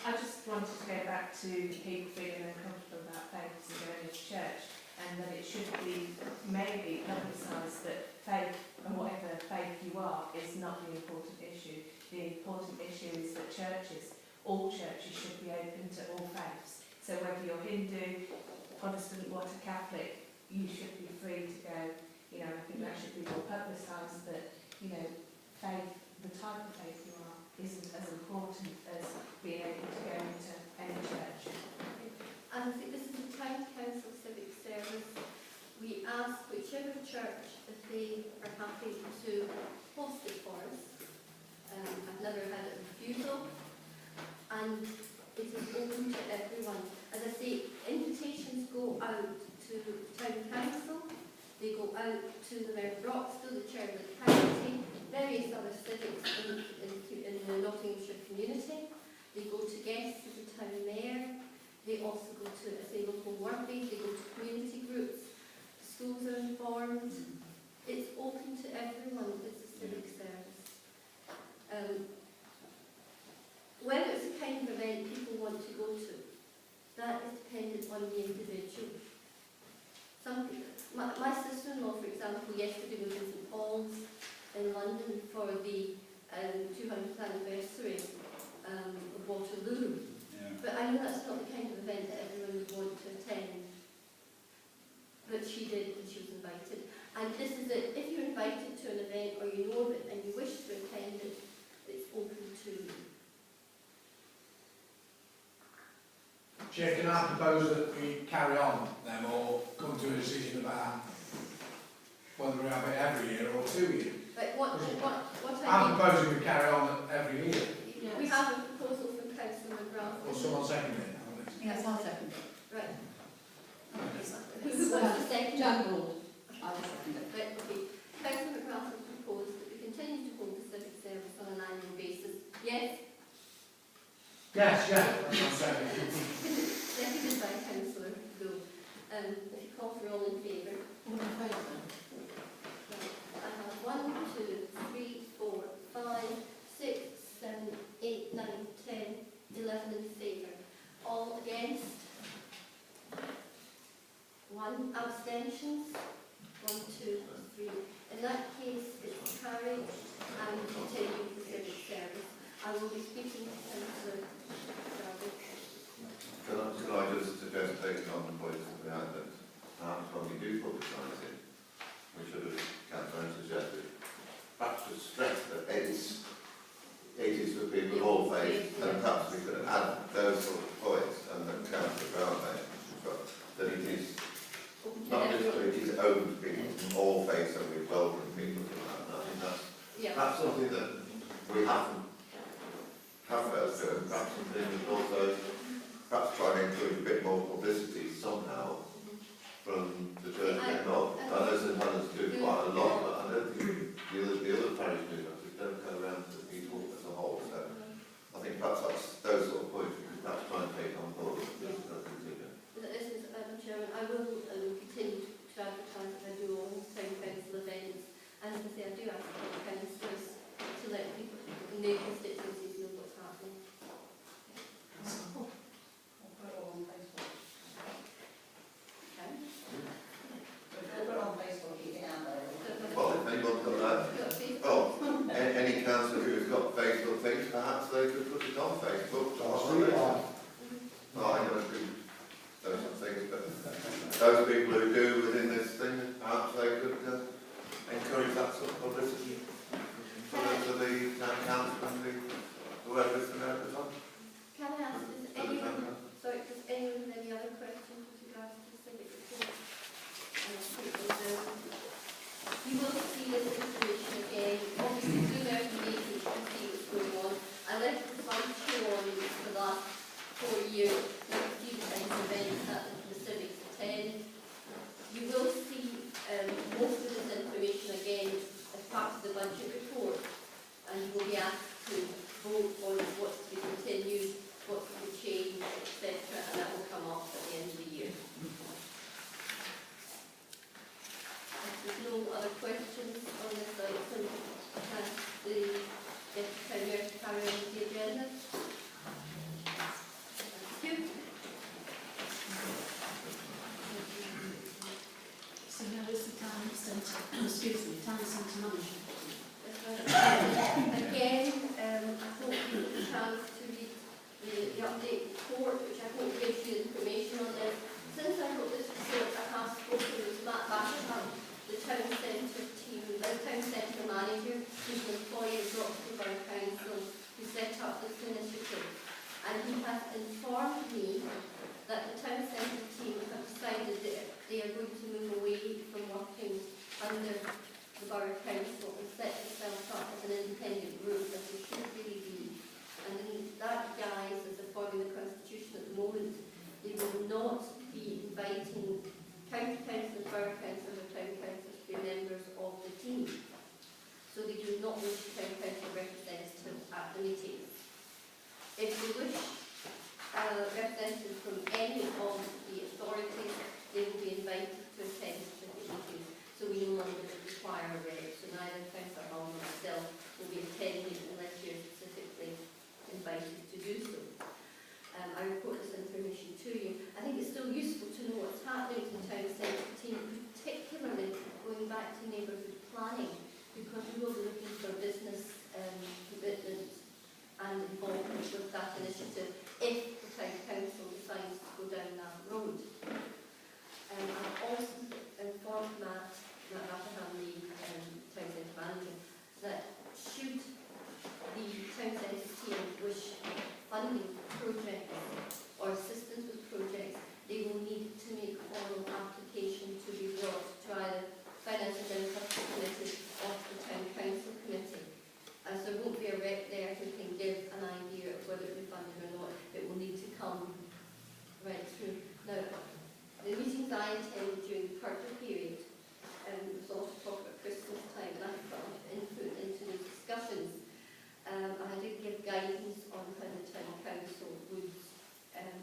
I just wanted to go back to people feeling uncomfortable about faith and going to church, and that it should be maybe publicised that faith, and whatever faith you are, is not the important issue. The important issue is that all churches should be open to all faiths. So whether you're Hindu, Protestant, what, Catholic, you should be free to go. You know, I think that should be more publicised, that, you know, faith, the type of faith you are, isn't as important as being able to go into any church. And I think this is a town council civic service. We ask whichever church, if they are happy to host it for us. I've never had a refusal, and it is open to everyone. As I say, invitations go out to town council, they go out to the Mayor of Roxton, the chair of the county, various other civics in the Nottinghamshire community. They go to guests of the town mayor. They also go to, say, local workplace. They go to community groups. Schools are informed. It's open to everyone. It's a civic service. Whether it's the kind of event people want to go to, that is dependent on the individual. Some people, my sister-in-law, for example, yesterday was in St Paul's in London for the 200th anniversary of Waterloo. Yeah. But I know that's not the kind of event that everyone would want to attend. But she did, and she was invited. And this is it, if you're invited to an event or you know of it and you wish to attend it, it's open to you. Chair, can I propose that we carry on then, or come to a decision about whether we have it every year or 2 years? But what I'm proposing we carry on every year. Yes. We have a proposal from Councillor McGrath. Or someone second it? Yes, I'll second it. Right. Who's the second? Jan Gould. I'll second it. Right, okay. Councillor McGrath has proposed that we continue to hold the civic service on an annual basis. Yes? Yes, that's what I'm saying. Seconded by Councillor Gould. If you call for all in favour. All in favour? I have 1, 2, 3, 4, 5, 6, 7, 8, 9, 10, 11 in favour. All against? 1 abstentions? 1, 2, 3. In that case, it's carried and continued the civic service. I will be speaking to Councillor Jarvis. sort of points, and the council around that it is not just that it is open to people from all faiths, and we welcome people to that. And I think that's something that we haven't have done. Perhaps something we could also perhaps try and encourage a bit more publicity somehow from the church getting up. I know St Helens do quite a lot, but I don't think the other parish movements don't go around to the people as a whole. So I think perhaps that's those sort of points we could perhaps try and take on board. Chairman, I will continue to advertise as I do all town council events, and as I say, I do ask the councillors to let people in their constituencies know what's happening. We'll put it all on Facebook. Okay. We'll put it on Facebook, you can have it. Well, if anyone's got that, any councillor who's got Facebook things, perhaps they could put it on Facebook. I don't agree with those sort of things, but those people who do within this thing, perhaps they could encourage that sort of publicity for the town council and whoever is there at the top. Can I ask, does anyone have any other questions with regards to the civic report? You will see this information again. Obviously, through their meetings, you can see what's going on. I left the slideshow on for the last 4 years. You can see the kinds of events that the civics attend. You will see most of this information again as part of the budget report, and you will be asked to vote on what's to be continued, what's to be changed, etc., and that will come up at the end of the year. If there's no other questions on this item, ask the Deputy Premier to carry on with the agenda. Thank you. So now is the town centre, excuse me, town centre manager. Again, I hope you get a chance to read the update report, which I hope gives you information on this. Since I wrote this report, I have spoken with Matt Basham, the town centre team, the town centre manager, who's an employee of Roxley Borough Council, who set up this initiative. And he has informed me that the town centre team have decided that they are going to move away from working under the Borough Council and set themselves up as an independent group, as they should really be. And in that guise, as they're forming the constitution at the moment, they will not be inviting county councillors, borough councillors or town councillors to be members of the team. So they do not wish town council representatives at the meetings. If they wish representatives from any of the authorities, they will be invited to attend specific meetings. So we no longer require a rep. So neither Councillor Hall nor myself will be attending unless you're specifically invited to do so. I report this information to you. I think it's still useful to know what's happening to the town centre team, particularly going back to neighbourhood planning, because we will be looking for business commitment and involvement with that initiative if the town council decides to go down that road. I've also informed Matt Basham, the town centre manager, that should the town centre team wish funding projects or assistance with projects, they will need to make a formal application to be brought to either Finance and Infrastructure Committee or the Town Council Committee. As there won't be a rep there who can give an idea of whether it will be funded or not, it will need to come right through. Now, the meetings I attend during the purple period, there's a lot of talk about Christmas time, and I have got input into those discussions. I did give guidance on how the town council would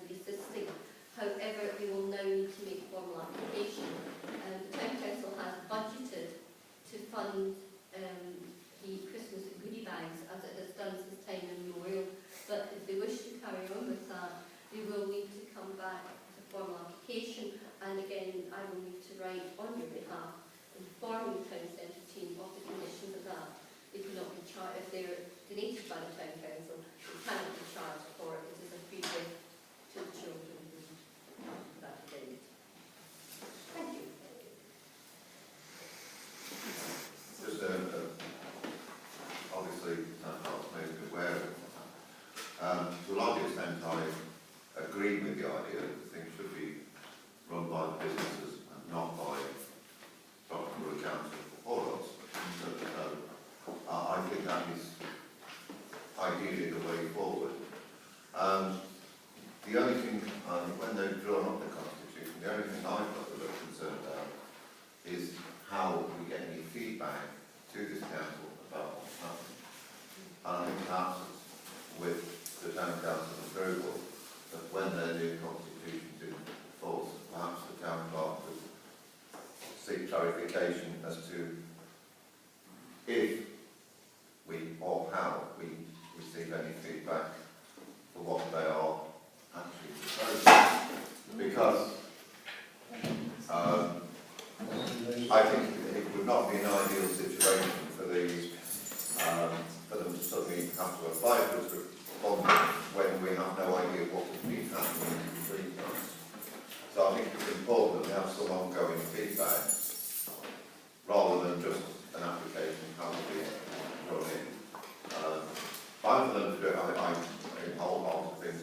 be assisting. However, they will now need to make a formal application. The town council has budgeted to fund the Christmas goodie bags, as it has done since time immemorial. But if they wish to carry on with that, they will need to come back with a formal application. And again, I will need to write on your behalf, informing the town centre team of the conditions of that. They cannot be charged if they're donated by the town council. They cannot be charged for it. It is a free gift to the children. That is it. Thank you. Just obviously, I was made aware of that. To a large extent, I they've drawn up the constitution, the only thing I've got a little concerned about is how we get any feedback to this council about what's happening. And I think perhaps with the town council approval, that when their new constitution is in force, perhaps the town clerk could seek clarification as to if we, or how we receive any feedback for what they are actually proposing. Because I think it would not be an ideal situation for these, for them to suddenly have to apply for us when we have no idea what has been happening in between times. So I think it's important that we have some ongoing feedback rather than just an application how to be run in. Fine for them to do it, I hold on to things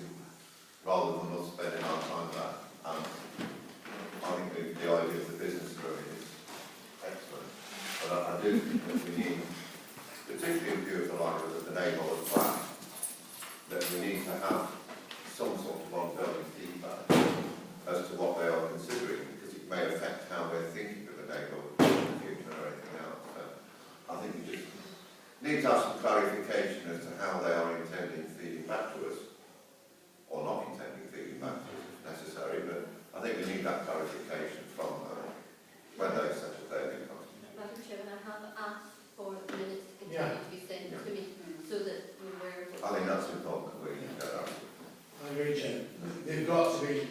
rather than us spending our time there. I think the idea of the business running is excellent. But I do think that we need, particularly in view of the likelihood of the neighbourhood plan, that we need to have some sort of ongoing feedback as to what they are considering, because it may affect how we're thinking of the neighbourhood in the future or anything else. So I think we just need to have some clarification as to how they are intending feeding back to us, or not intending feeding back to us if necessary, but I think we need that clarification from when they settle their new constitution. Madam Chairman, I have asked for minutes to continue to be sent to me so that we're aware of what... I think that's important, we need to get that. I agree, Chair. They've got to be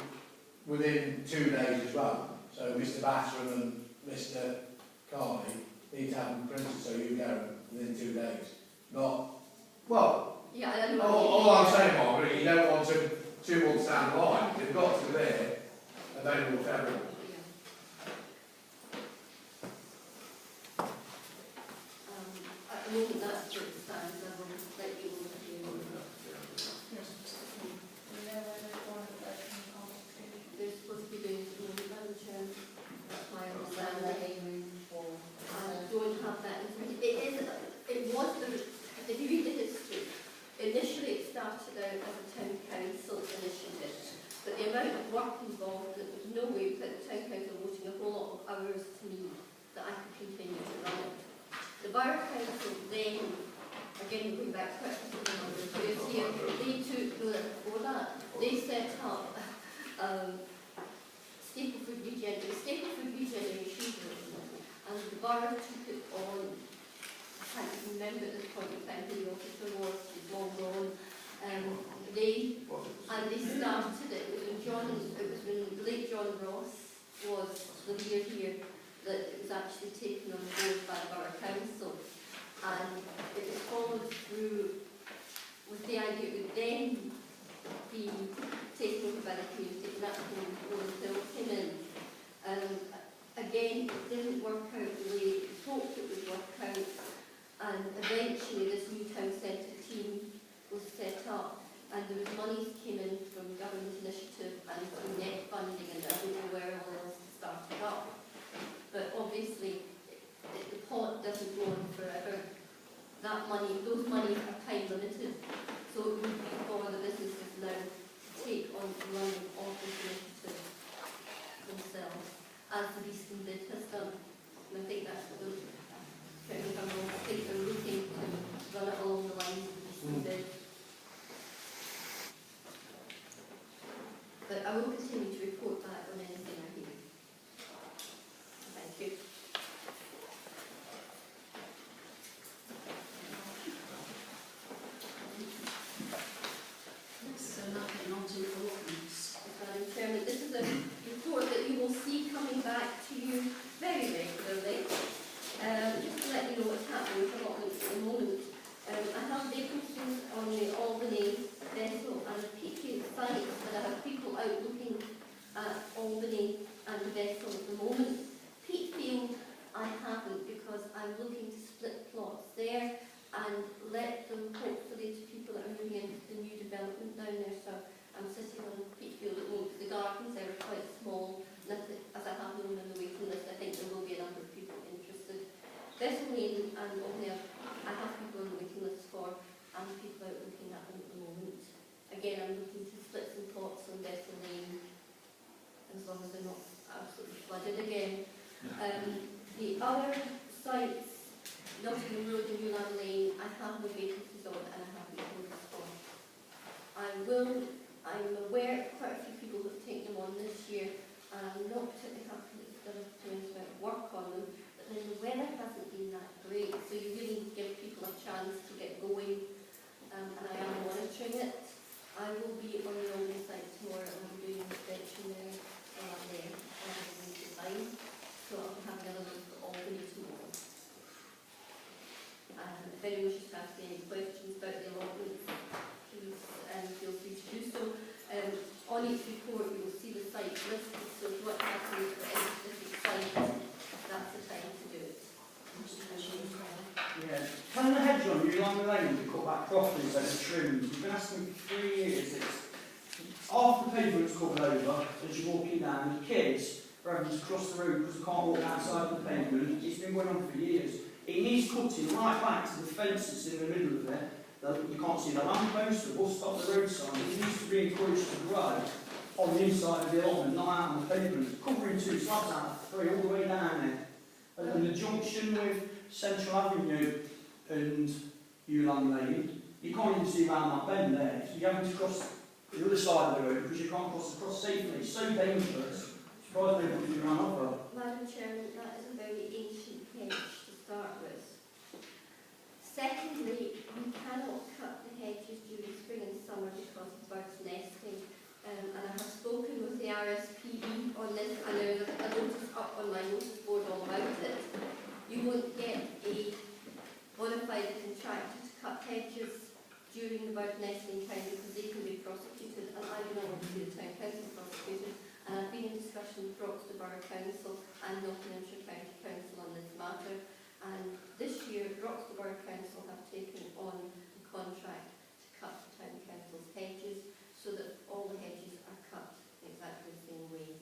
within 2 days as well. So Mr Bassram and Mr Carney need to have them printed so you get them within 2 days. Not, well, Yeah, I don't know. all I'm saying, Margaret, you don't want them 2 months down the line. They've got to be there, available to everyone. At the moment, that's where it stands. I will let you know. They're supposed to be doing it in the Madam Chair. That's my understanding. I don't have that information. It was if you read the history, initially it started out as a town council initiative, but the amount of work involved, there was no way without the town council voting a whole lot of hours to me that I could continue to run it. The borough council then, again going back to the here, they took before that, they set up Stapleford regeneration, and the borough took it on. I can't remember at this point in time who the officer was, he's long gone. They started it. It was when the late John Ross was the leader here that it was actually taken on board by the borough council, and it was followed through with the idea it would then be taken over by the community, and that's when Bill came in. Again, it didn't work out the way we hoped it would work out. And eventually this new town centre team was set up, and there was monies came in from government initiative and from net funding, and I don't know where all else to start it up. But obviously the pot doesn't go on forever. That money, those monies are time limited, so it would be for the businesses now to take on the running of this initiative themselves, as the Beeston bid has done. And I think that's what those I think they're looking to run it along the lines of the bid. But I will continue to report back on anything I hear. Thank you. So now getting on to reports. Madam Chairman, this is a report that you will see coming back to you very regularly. Just to let you know what's happening with allotments at the moment, I have vacancies on the Albany vessel and the Peakfield site, and I have people out looking at Albany and the vessel at the moment. Peakfield I haven't, because I'm looking to split plots there and let them hopefully to people that are moving into the new development down there. So I'm sitting on Peakfield at the moment. The gardens there are quite small, and as I have known on the waiting list, I think there will be a number of people interested. Vessel Lane and Albany, I have people on the waiting list for, and people out looking at them at the moment. Again, I'm looking to split some plots on Vessel Lane started again. The other sites, Nottingham Road and Newland Lane, I have no vacancies on and I have no orders on. I'm aware of quite a few people who have taken them on this year, and I'm not particularly happy that they've done a tremendous amount of work on them, but then the weather hasn't been that great, so you really need to give people a chance to get going, and I am monitoring it. I will be on the Oldham site tomorrow and I'm doing an inspection there while I'm there on the design, so I'll be having another look at Albany tomorrow. If anyone should have any questions about the allotments, please feel free to do so. On each report you will see the site listed, so if you want to have to look at any specific site, that's the time to do it. Yeah. Can the hedge on you along the lane be cut back properly instead of trimmed? We've been asking for 3 years. It's half the pavement's covered over as you're walking down. The kids are having to cross the road because they can't walk outside the pavement. It's been going on for years. It needs cutting right back to the fences in the middle of there. You can't see the lamppost, the bus stop, the roadside. It needs to be encouraged to grow on the inside of the allotment, not out on the pavement. Covering 2 slabs out of 3 all the way down there. And the junction with Central Avenue and Newland Lane, you can't even see around that bend there. So you're having to cross the other side of the road because you can't cross across safely. It's so dangerous. Surprised nobody ran over. Madam Chairman, that is a very ancient hedge to start with. Secondly, we cannot cut the hedges during spring and summer because of birds nesting. And I have spoken with the RSPB on this, and there is a notice up on my notice board all about it. You won't get a bona fide contractor to cut hedges during the bird nesting time because they can be prosecuted, and I do not want to see the town council prosecuted. And I've been in discussion with Roxton Borough Council and Nottinghamshire County Council on this matter. And this year, Roxton Borough Council have taken on the contract to cut the town council's hedges so that all the hedges are cut exactly the same way.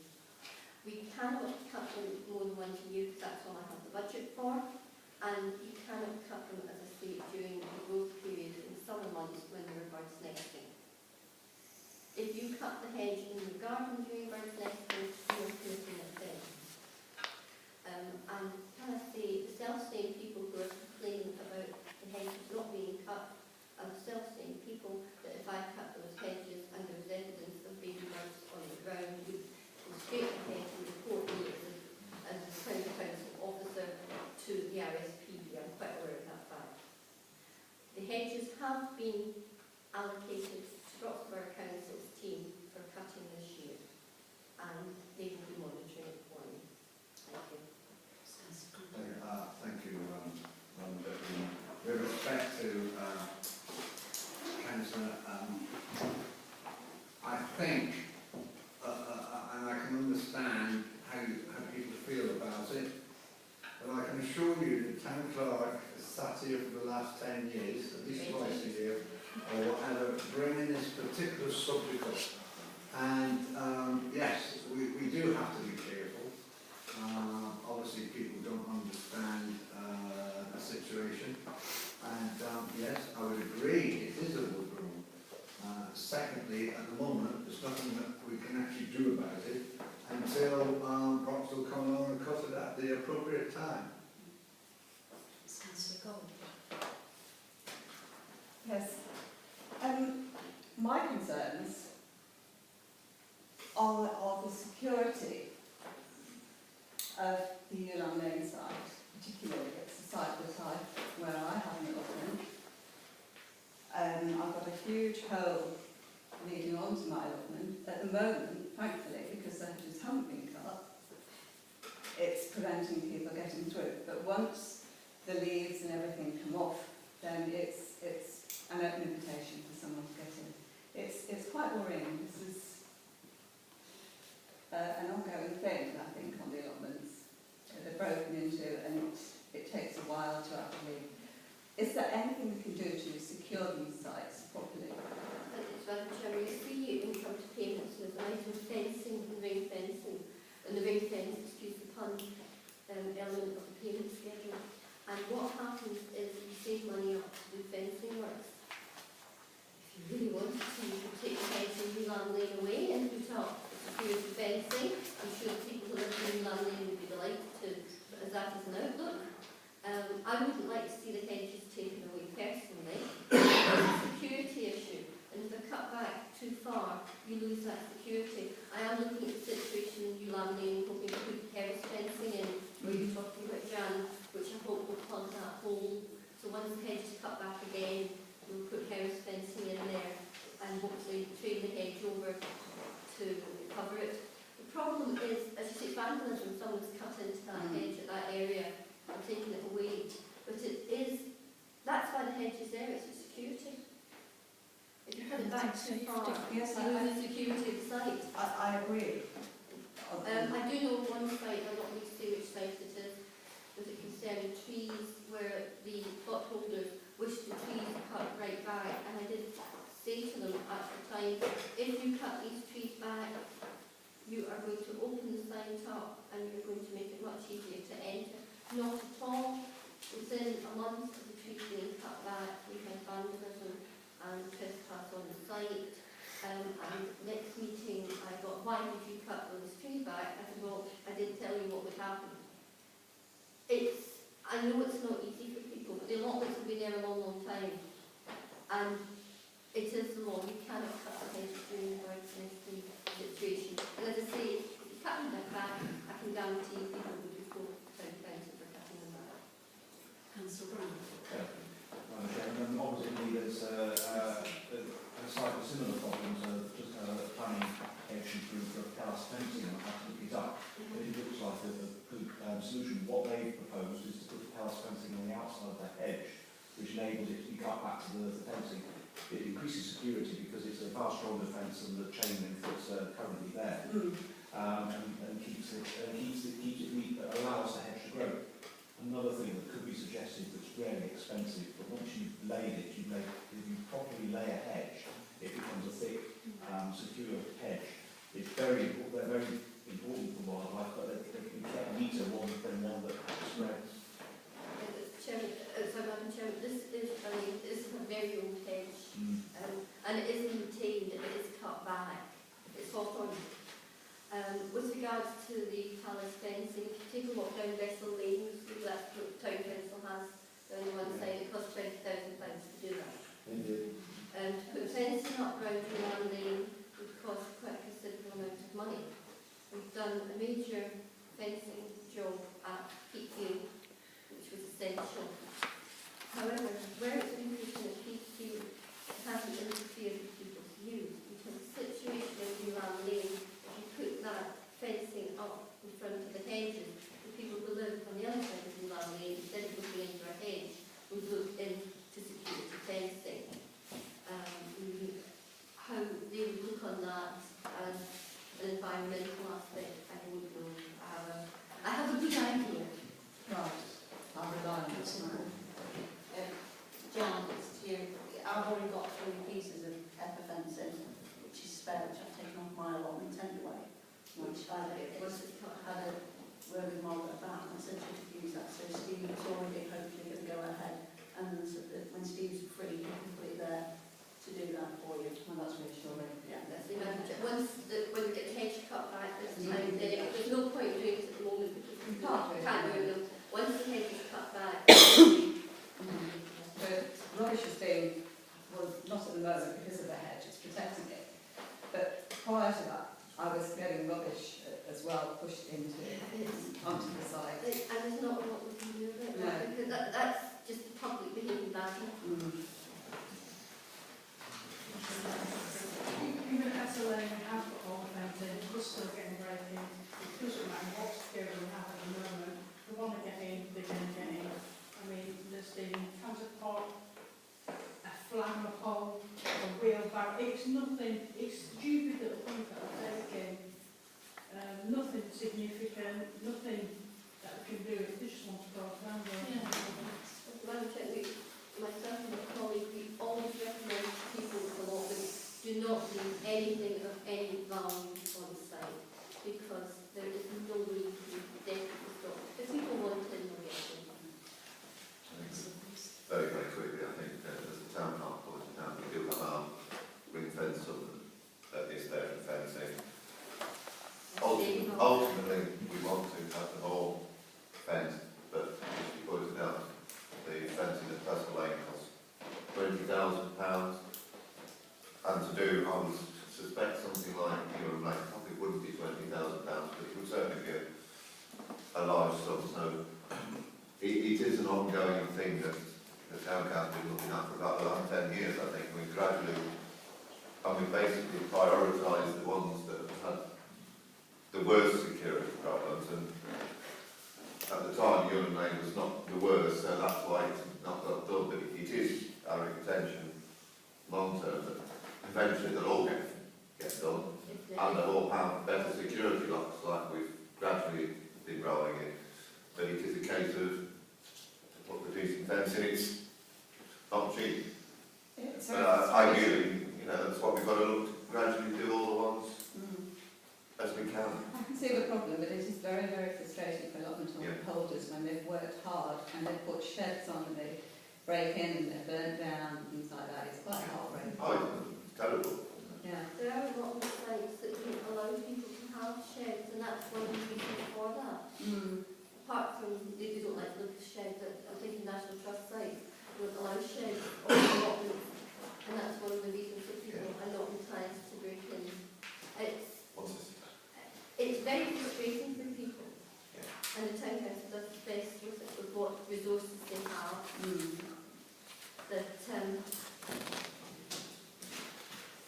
We cannot cut them more than once a year because that's all I have the budget for. And you cannot cut them, as I say, during the growth period in summer months when there are birds nesting. If you cut the hedge in your garden during birds nesting, you're committing a theft. And can I say, the self-same people who are complaining about the hedges not being cut are the self-same people that if I cut those hedges and there was evidence of baby birds on the ground, would go straight ahead and report me as a town council officer to the RSPB. I'm quite aware of that fact. The hedges have been allocated to Roxburgh Council's team for cutting this year, and they will be monitoring it for me. Thank you. Thank you, Madam Deputy. With respect to Councillor, I think, and I can understand how people feel about it, but I can assure you the town clerk has sat here for the last 10 years, at least twice a year, or whatever, bringing this particular subject up. And yes, we do have to be careful. Obviously people don't understand the situation. And yes, I would agree, it is a wood rule. Secondly, at the moment, there's nothing that we can actually do about it until Brox will come along and cut it at the appropriate time. Yes. My concerns are the security of the Newland Lane site, particularly it's the site where I have an allotment. I've got a huge hole leading onto my allotment. At the moment, thankfully, because the hedges haven't been cut, it's preventing people getting through. But once the leaves and everything come off, then it's an open invitation for someone to get in. It's quite worrying. This is an ongoing thing, I think, on the allotments. They're broken into, and it takes a while to actually. Is there anything we can do to secure these sites properly? Madam Chairman, you see when it comes to payments, there's an item of fencing and ring fencing, and the ring fence, excuse the pun, element of the payment schedule. And what happens is you save money up to do fencing works. If you really wanted to, you could take the fencing Newland Lane away and put up security fencing. I'm sure the people who live in Newland landlady would be delighted to, but as that is an outlook. I wouldn't like to see the hedges taken away personally. It's a security issue, and if they're cut back too far, you lose that security. I am looking at the situation in New Lane, hoping to put terrace fencing in, where you're talking about Jan, which I hope will plug that hole. So once the hedge is cut back again, we'll put terrace fencing in there, and hopefully train the hedge over to cover it. The problem is, as you say, vandalism, someone's cut into that hedge at that area and taken it away. But it is, that's why the hedge is there, it's for security. If you cut it back too far, Yes, you lose the security of the site. I agree. I do know one site, I'm not going to say which site it is, but it concerning trees where the plot holders wished the trees cut right back, and I did say to them at the time, if you cut these trees back, you are going to open the site up and you're going to make it much easier to enter. Not at all. Within a month of the trees being cut back, we had vandalism and trespass on the site. And next meeting I got, why did you cut those trees back? I said, well, I didn't tell you what would happen. I know it's not easy for people, but the allotments have been there a long, long time. And it is the law, you cannot cut the hedge during the worst situation. And as I say, if you cut them back, I can guarantee people would report to town council for cutting them back. Councillor Brown. Obviously, there's slightly similar problems, just planning action for cast fencing, and I have to look it up. But it looks like a good solution. What they've proposed is to put cast fencing on the outside of the hedge, which enables it to be cut back to the fencing. It increases security because it's a far stronger fence than the chain link that's currently there, and keeps it neat, but allows the hedge to grow. Another thing that could be suggested that's really expensive, but once you've laid it, if you properly lay a hedge, it becomes a thick, secure hedge. It's very important for wildlife, but they can get neater one than one that spreads. Madam Chairman, this is a very old hedge, and it is maintained, it is cut back, it's hawthorn. With regards to the palace fencing, if you take a walk down Vessel Lane, that's what Town Council has on the one side, it costs £20,000 to do that. And to put fencing up round the lane would cost quite a considerable amount of money. We've done a major fencing job at Peakview, which was essential. However, where it's been put in at Peakview, it hasn't interfered with people's views, because the situation in Newland Lane, if you put that fencing up in front of the hedges, the people who live on the other side of Newland Lane, instead of looking into a hedge, would look into security fencing. How they would look on that as an environmental aspect, I don't know. I have a good idea. Right, I'll rely on this now. John, it's to you. I've already got 3 pieces of pepper fencing, which is spare, which I've taken off my allotment anyway. Which I had a word with Margaret about, and I said she could use that. So Steve's already hopefully going to go ahead, and said that when Steve's free, he can put it there to do that for you. Well, that's reassuring. Yeah, that's the when we get the hedge cut back, there's no point doing it at the moment because we can't do them. Once the hedge is cut back. But rubbish is being, well, not at the moment because of the hedge, it's protecting it. But prior to that, I was getting rubbish as well pushed onto the site. And there's not a lot we can do about that, because that's just the public behaving badly. Even at Lane, we have got all the fencing, we're still getting break-ins. It doesn't matter what security we have at the moment. They want to get in, they're going to get in. I mean, there's been counter pot, a flag on a pole, a wheelbarrow. It's nothing, it's stupid little things that are taken. Nothing significant, nothing that we can do. They just want to go around there. Madam Chair, myself and my colleague, we always recommend to people with allotments do not leave anything of any value on site, because there is no room to definitely stop. If people want it, they'll get it. Very, very quickly, I think as a town park pointed out, we do have our ring fence that is there for fencing. Ultimately, we want to have the whole fence, but as you pointed out, the fencing at Preston Lane costs £20,000. And to do, I would suspect something like, probably wouldn't be £20,000, but it would certainly be a large sum. So it is an ongoing thing that the town council has been looking at for about the last 10 years, I think. We gradually, and we basically prioritised the ones that have had the worst security problems, and at the time Union Lane was not the worst, so that's why it's not got done, but it is our intention long term that eventually they'll all get done, and they'll all have better security locks like we've gradually been rolling in. But it is a case of to put the decent fence in, it's not cheap. Ideally, that's what we've got to look to gradually do all the ones as we can. I can see the problem, but it is very, very frustrating for allotment holders when they've worked hard and they've put sheds on and they break in and they're burnt down and things like that. It's quite heartbreaking. Oh, it's terrible. Yeah. There are a lot of sites that don't allow people to have sheds, and that's one of the reasons for that. Apart from they don't like the sheds at national trust sites, don't allow sheds or allotments, and that's one of the reasons that people are not entitled to break in. It's very frustrating for people, and the town council does the best with it, with what resources they have. That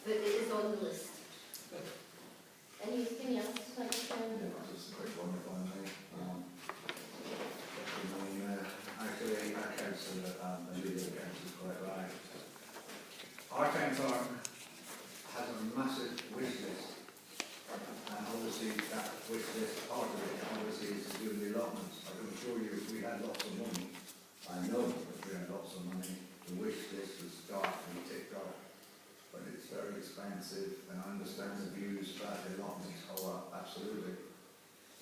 but it is on the list. Anything else? Just a quick one if I may. Actually, our councillor, the leader of the council is quite right. Our council has a massive wish list, and obviously that wish list, part of it obviously is to do the allotments. I can assure you if we had lots of money, I know if we had lots of money, the wish list would start to be ticked off. But it's very expensive, and I understand the views about the allotments. Oh, absolutely.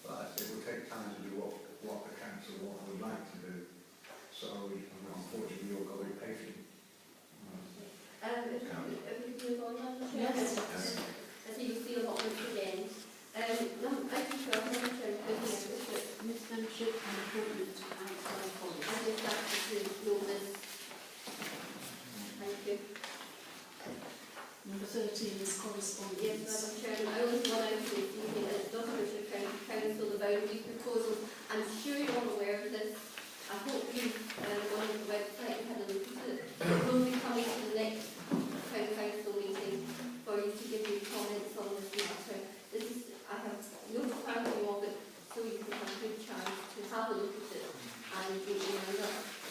But it will take time to do what the council would like to do. So, unfortunately, you've got to be patient. If we can move on now, Yes. I see you see allotments again. Item 12, Miss membership and appointment to outside bodies. I just have to know this. Thank you. Number 13 is correspondence. Yes, Madam Chairman, I only want to say this evening that it's Nottinghamshire County Council, the boundary proposal. I'm sure you're all aware of this. I hope you've gone on the website and had a look at it. It will be coming to the next County Council meeting for you to give your comments on this matter. I have no clarity of it, so you can have a good chance to have a look at it. And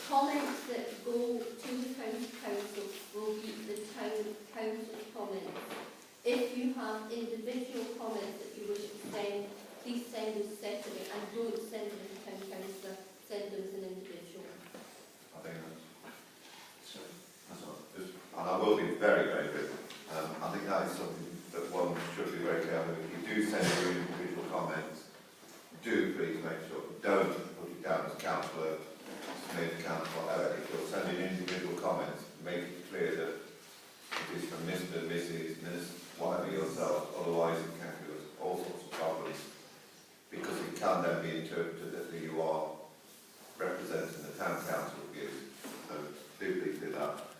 comments that go to the County Council will be the Town Council comments. If you have individual comments that you wish to send, please send them separately and don't send them to Town Councillor, send them as an individual. I think that's what, and I will be very, very good. I think that is something that one should be very careful. If you do send your individual comments, do please make sure, don't put it down as councillor, Smith, councillor, whatever. If you're sending individual comments, make it clear that it is from Mr, Mrs, Miss, whatever yourself, otherwise it can cause all sorts of problems, because it can then be interpreted that you are representing the town council views. So do please do that.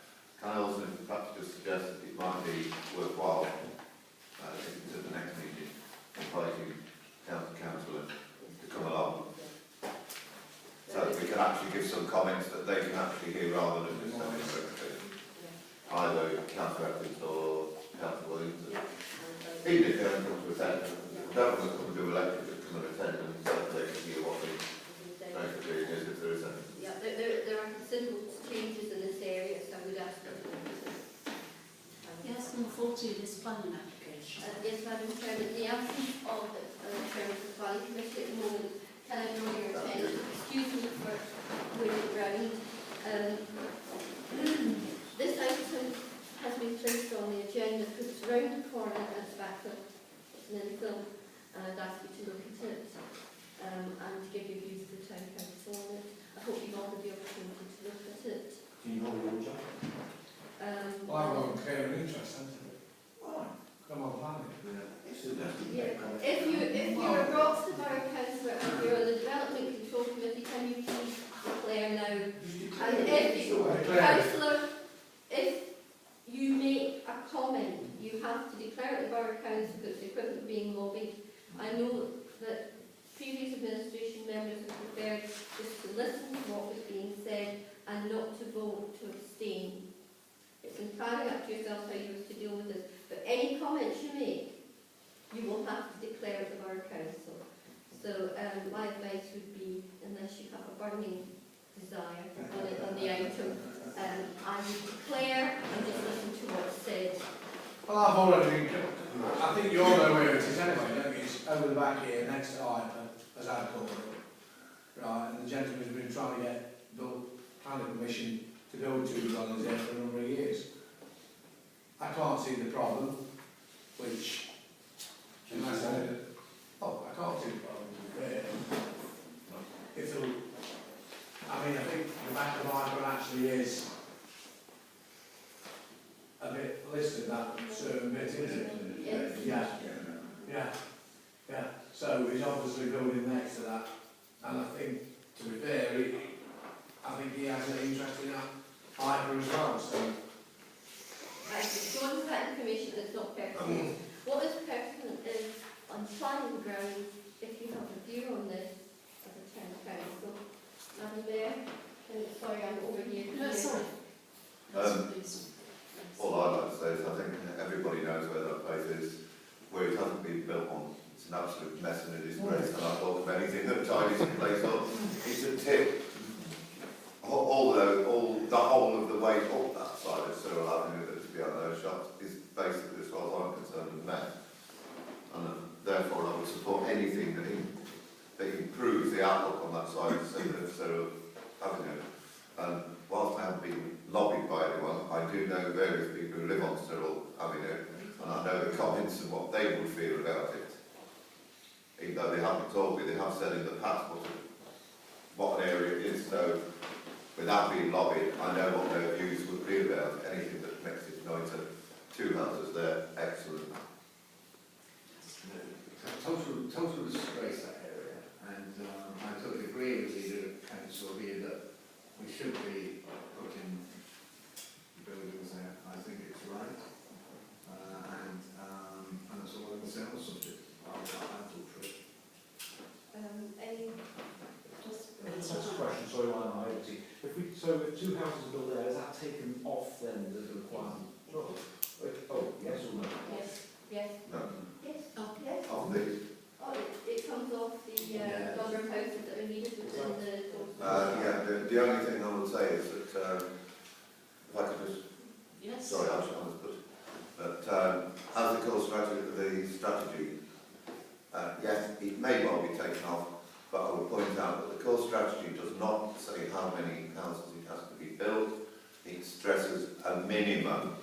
Can I also perhaps just suggest that it might be worthwhile, if it's at the next meeting, inviting county councillor to come along, so that we can actually give some comments that they can actually hear rather than just sending secretary. Either Councillor Evans or Councillor Williams. Even if they don't come to attend, don't want to come and do elected, but come and attend and so that they can hear what the secretary is if there is any. Yeah, there are considerable changes in this area, so I would ask them to Yes, number 14 is planning application. yes, Madam Chairman, in the absence of the Chairman of the Planning Committee at the moment, can I draw your attention? Excuse me for moving around. This item has been placed on the agenda because it's round the corner and it's back up. It's an film, and I'd ask you to look at it and to give your views to the Town Council on it. I hope you've all had the opportunity to look at it. Do you know your job? Well, I've got a clear interest, haven't I? Why? Come on, planning. It's a definite. Yeah. If you're a Roxton Borough Councillor and you're a councillor, if you make a comment, you have to declare it the Borough Council because the equivalent of being lobbied. I know that previous administration members have preferred just to listen to what was being said and not to vote, to abstain. It's entirely up to yourself how you wish to deal with this. But any comments you make, you will have to declare at the Borough Council. So my advice would be, unless you have a burning desire on the item, I would declare and just listen to what's said. Well, I've already been, I think you all know where it is anyway, don't you? It's over the back here, next to Ivan, as I call it. Right, and the gentleman's been trying to get planning permission to build 2 dwellings there for a number of years. I can't see the problem, which, unless I can't see the problem. If the, I mean, I think the back of Ivan actually is a bit listed, that certain bit, isn't it? Yes. Yeah. So he's obviously building next to that, and I think, to be fair, I think he has an interest in that either as well. So. Right, so on that information that's not pertinent. What is pertinent is on planning grounds, if you have a view on this as a town council. Madam Mayor, sorry, I'm over here. No, sorry. All I'd like to say is I think everybody knows where that place is, where it hasn't been built on. It's an absolute mess and a disgrace, and I thought of anything that tidies the place up. It's a tip. Although the whole of the way up that side of Cyril Avenue that is behind those shops is basically, as far as I'm concerned, a mess. And therefore I would support anything that improves the outlook on that side of Cyril Avenue. And whilst I haven't been lobbied by anyone, I do know various people who live on Cyril Avenue, and I know the comments and what they would feel about it. Even though they haven't told me, they have said in the past what an area it is. So without being lobbied, I know what their views would be about anything that makes it into 2 houses there. Excellent. Total disgrace, that area, and I totally agree with the council here that we should be putting buildings there. I think it's right, and that's all I can say on the subject. I'll talk through it. Just a question, sorry, why am I naivety. So if 2 houses are built there, is that taken off then as a requirement? No. Oh, yes or no? Yes. No. Yes. Oh, yes. Of these. Oh, it comes off the number of houses that are needed within the... The only thing I would say is that, if I could just... Yes. Sorry, I should understood. But as the core strategy, yes, it may well be taken off, but I would point out that the core strategy does not say how many houses it has to be built. It stresses a minimum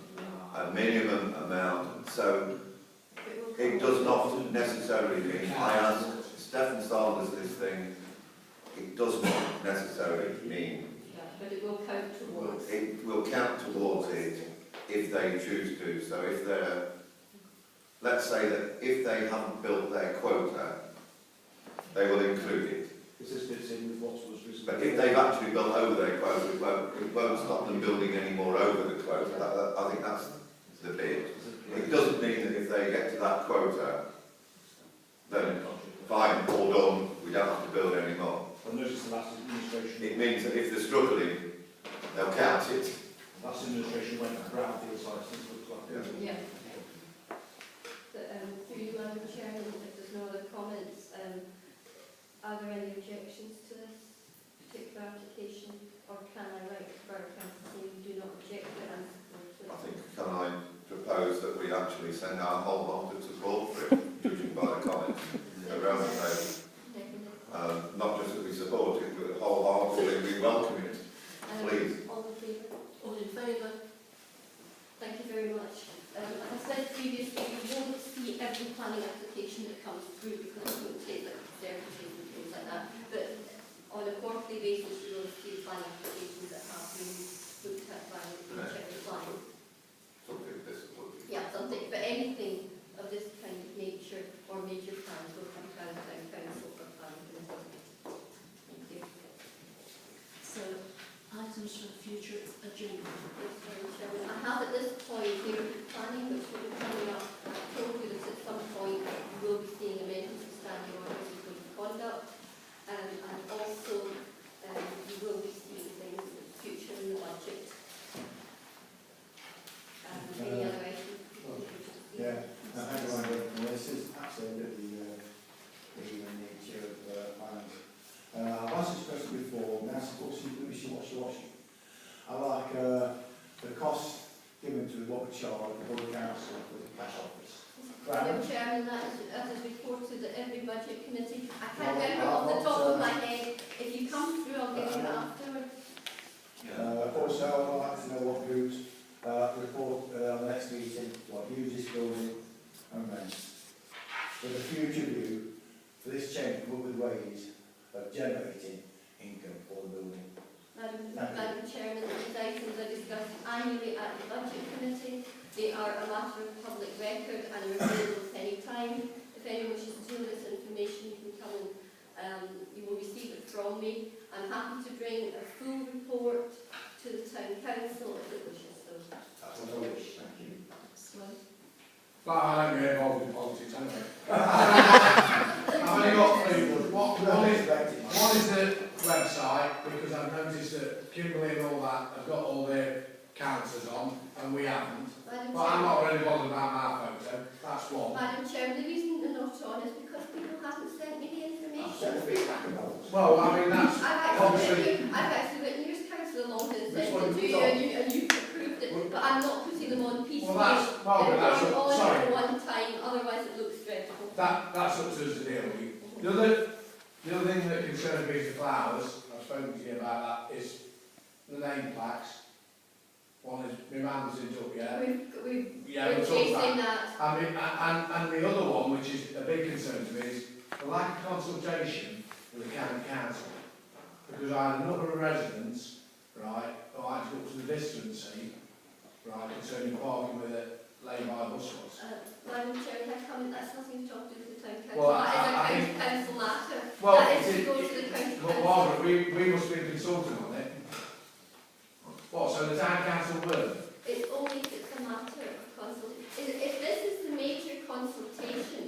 amount. So it does not necessarily mean, I asked Stephen Sanders this thing, it does not necessarily mean. But it will count towards. It will count towards it if they choose to. So if they're, let's say that if they haven't built their quota, they will include it. Because this fits in with what was recently. But if they've actually built over their quota, it won't stop them building any more over the quota. I think that's the bit. It doesn't mean that if they get to that quota, then fine, all done, we don't have to build any more. I noticed the last administration... It means that if they're struggling, they'll count it. Last administration went for brownfield sites, it looks like. Yeah. Through you, Madam Chairman, if there's no other comments, are there any objections to this particular application? Or can I write to Borough Council saying you do not object to it? I think, can I propose that we actually send our wholehearted support for it, judging by the comments around the table. Not just that we support it, but wholeheartedly we welcome it. Please. All in favour? All in favour? Thank you very much. As I said previously, you won't see every planning application that comes through because it won't take like services and things like that. But on a quarterly basis, you will see planning applications that have been looked at by the check planning. Something this would be. Yeah, something, but anything of this kind of nature or major plans will come down to Town Council for planning. Thank you. So, items for the future agenda. I have at this point here planning, which will be coming up. I told you that at some point you will be seeing amendments to standing orders of good conduct, and also you will be seeing things in the future in the budget. Any other items? Yeah, thank you, Andy. Well, this is absolutely the nature of plans. I've asked this question before, now suppose you do wishy-washy. I like the cost given to what we charge the Borough Council for the cash office. Madam Chairman, that is reported at every budget committee. I can't remember off the top of my head. If you come through, I'll give you it afterwards. Also, I'd like to know what groups report on the next meeting, what use this building and rent. With a future view for this change, come up with ways of generating income for the building. Madam Chairman, these items are discussed annually at the Budget Committee. They are a matter of public record and are available at any time. If anyone wishes to know this information, you can come and you will receive it from me. I'm happy to bring a full report to the Town Council if it wishes so. That's what I wish, thank you. Well, I don't get involved in politics anyway. I've only got three. One is the website, because I've noticed that Kimberley and all that have got all their counters on, and we haven't. But I'm not really bothered about my photo, that's one. Madam Chairman, the reason they're not on is because people haven't sent me the information. Well, I mean, that's obviously... I've actually written yours council along and sent it to you, and you've approved it, but I'm not putting them on piecemeal. Well, that's They're on sorry. at one time, otherwise it looks dreadful. That's up to us to deal with. The other thing that concerns me is the flowers. I've spoken to you about that, is the name plaques. One is, my man was in up, yeah? We're chasing that. I mean, and the other one, which is a big concern to me, is the lack of consultation with the county council. Because I had a number of residents, right, who I had to look to the distance, right, concerning parking with a lay-by bus was. Madam Chair, can I comment? That's nothing to do with the Town Council. Well, that is a county council matter. Well, that is to go to the county but council. Margaret, we must be consulting on it. What, so the Town Council will? It's only if it's a matter of consultation. If this is the major consultation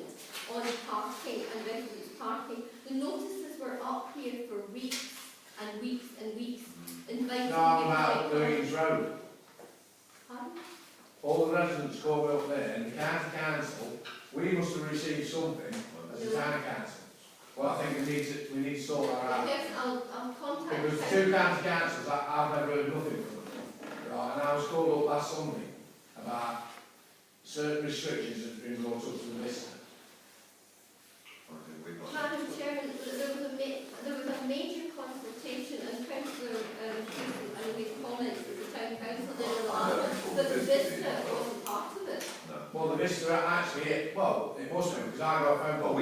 on parking and residence parking, the notices were up here for weeks and weeks and weeks, inviting No, I'm about Louise Road. Pardon? All the residents come up there, and the county council, we must have received something as a town council. Well, I think we need to sort that out. Yes, I'll contact Because the two county councils, I've never heard nothing from them. Right, and I was called up last Sunday about certain restrictions that have been brought up to the listener. Madam Chairman, there was a major consultation, and Councillor and we comments that the Town Council did a lot, but the Vista wasn't part of it. No. Well, the Vista actually, it must have, because I got a phone call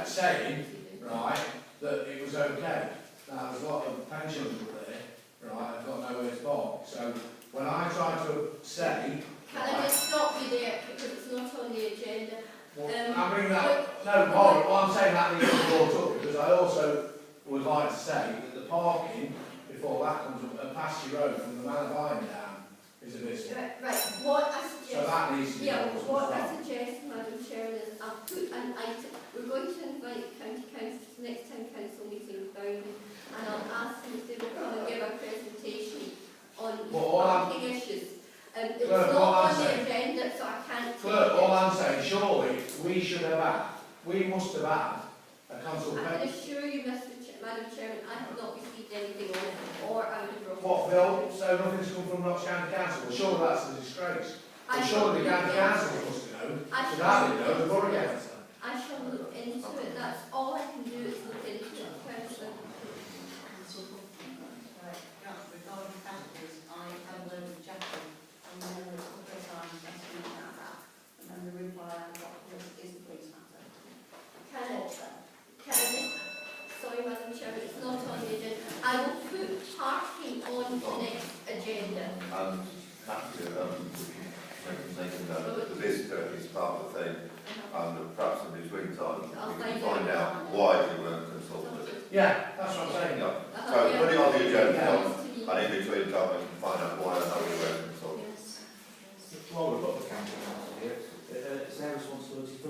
saying, right, that it was okay. Now, there's a lot of pensions up there, right, I've got nowhere to park. So, when I tried to say... Can I just stop you there, because it's not on the agenda? Well, I bring that, no, Margaret, well, I'm saying that needs to be brought up, because I also would like to say that the parking, before that comes up, at Pasture Road from the Man of Iron down, is a Vista. Right, what I suggest... So that needs to be brought up. What I suggest, Madam Chairman, is I'll put an item... We're going to invite County Council to the next Town Council meeting in Boundary, and I'll ask them if they will come and give a presentation on parking issues. It's Clerk, not on the agenda, so I can't... Clerk, all I'm saying, surely we should have had, we must have had a I consultation. can assure you, Madam Chairman, I have not received anything on it, or I would have brought it. What, Bill? So nothing's come from Notts County Council? Well, surely that's a disgrace. Well, surely the County Council must have known. So that didn't know, the Borough Council. I shall look into it. That's all I can do is look into it, Councillor. Right, regarding categories, I had a word with Jackie, and then a couple of times asking about that, and then the reply I got was, is the police matter. Can I just, sorry Madam Chairman, it's not on the agenda. I will put parking on the next agenda. And Matthew, making that the visitor is part of the thing, and perhaps in between time, we can find out why they weren't consulted. Yeah, that's what I'm saying. Yeah. So put it on the agenda, and in between time,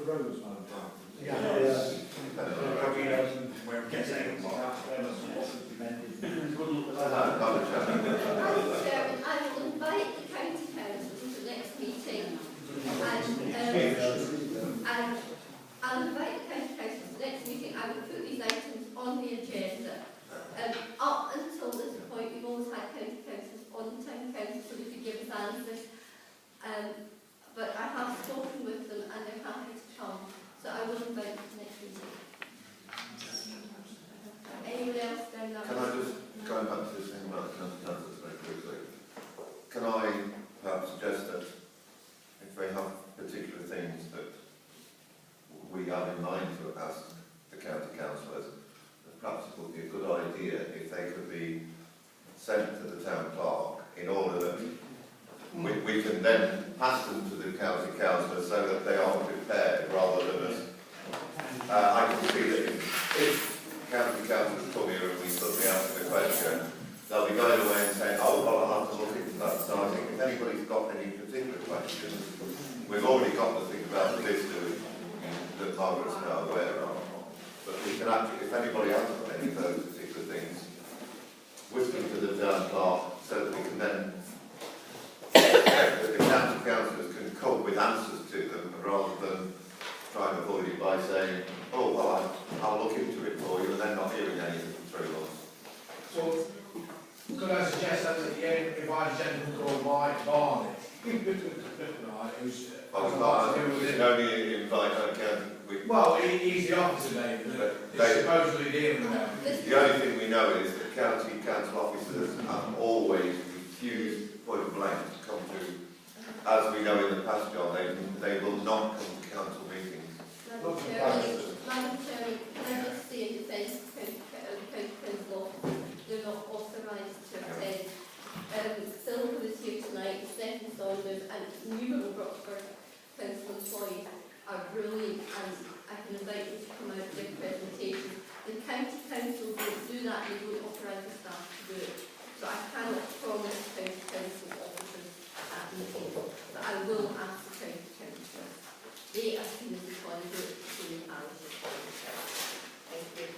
the roads, Madam Chair? Where it gets out, good luck with that. Madam Chairman. Madam Chairman, I will invite the county council to the next meeting and I'll invite the county council to the next meeting. I will put these items on the agenda. Up until this point, we've always had county councils on the town council so they could give us answers. But I have spoken with them and they're happy to come. So I will invite them to the next meeting. Anyone else down that? Can I just, going back to this thing about the county councils very quickly, can I perhaps suggest that if they have particular things that we have in mind to ask the county councillors, perhaps it would be a good idea if they could be sent to the town clerk in order that we can then pass them to the county councillors so that they are prepared rather than us. I can see that if county councillors come here and we suddenly answer the question, they'll be going away and saying, oh, well, I'll have to look into that. So I think if anybody's got any particular questions, we've already got the thing about the list that Margaret's now aware of. But we can actually, if anybody has got any of those particular things, whisk them to the town clerk so that we can then, that the county councillors can come with answers to them rather than try and avoid it by saying, oh, well, I'll look into it for you and then not hearing anything for 3 months. Well, could I suggest that at the end, if I gentleman called Mike Barney, right, who's We can only invite our county. Well, he's the officer, David, he's supposedly dealing with them. The only thing we know is that county council officers have always refused point blank to come to, as we know in the past, John, they will not come to council meetings. Madam Chairman, can I just say in defence of county council officers, they're not authorised to attend. Phil was here tonight, Stephen Saunders and numerous Roxburgh council employees are brilliant and I can invite them to come out and give presentations. The county council don't do that, they don't authorise the staff to do it. So I cannot promise county council officers at meetings, but I will ask the county councillors. They, as soon as they can, do it between hours of time. Thank you.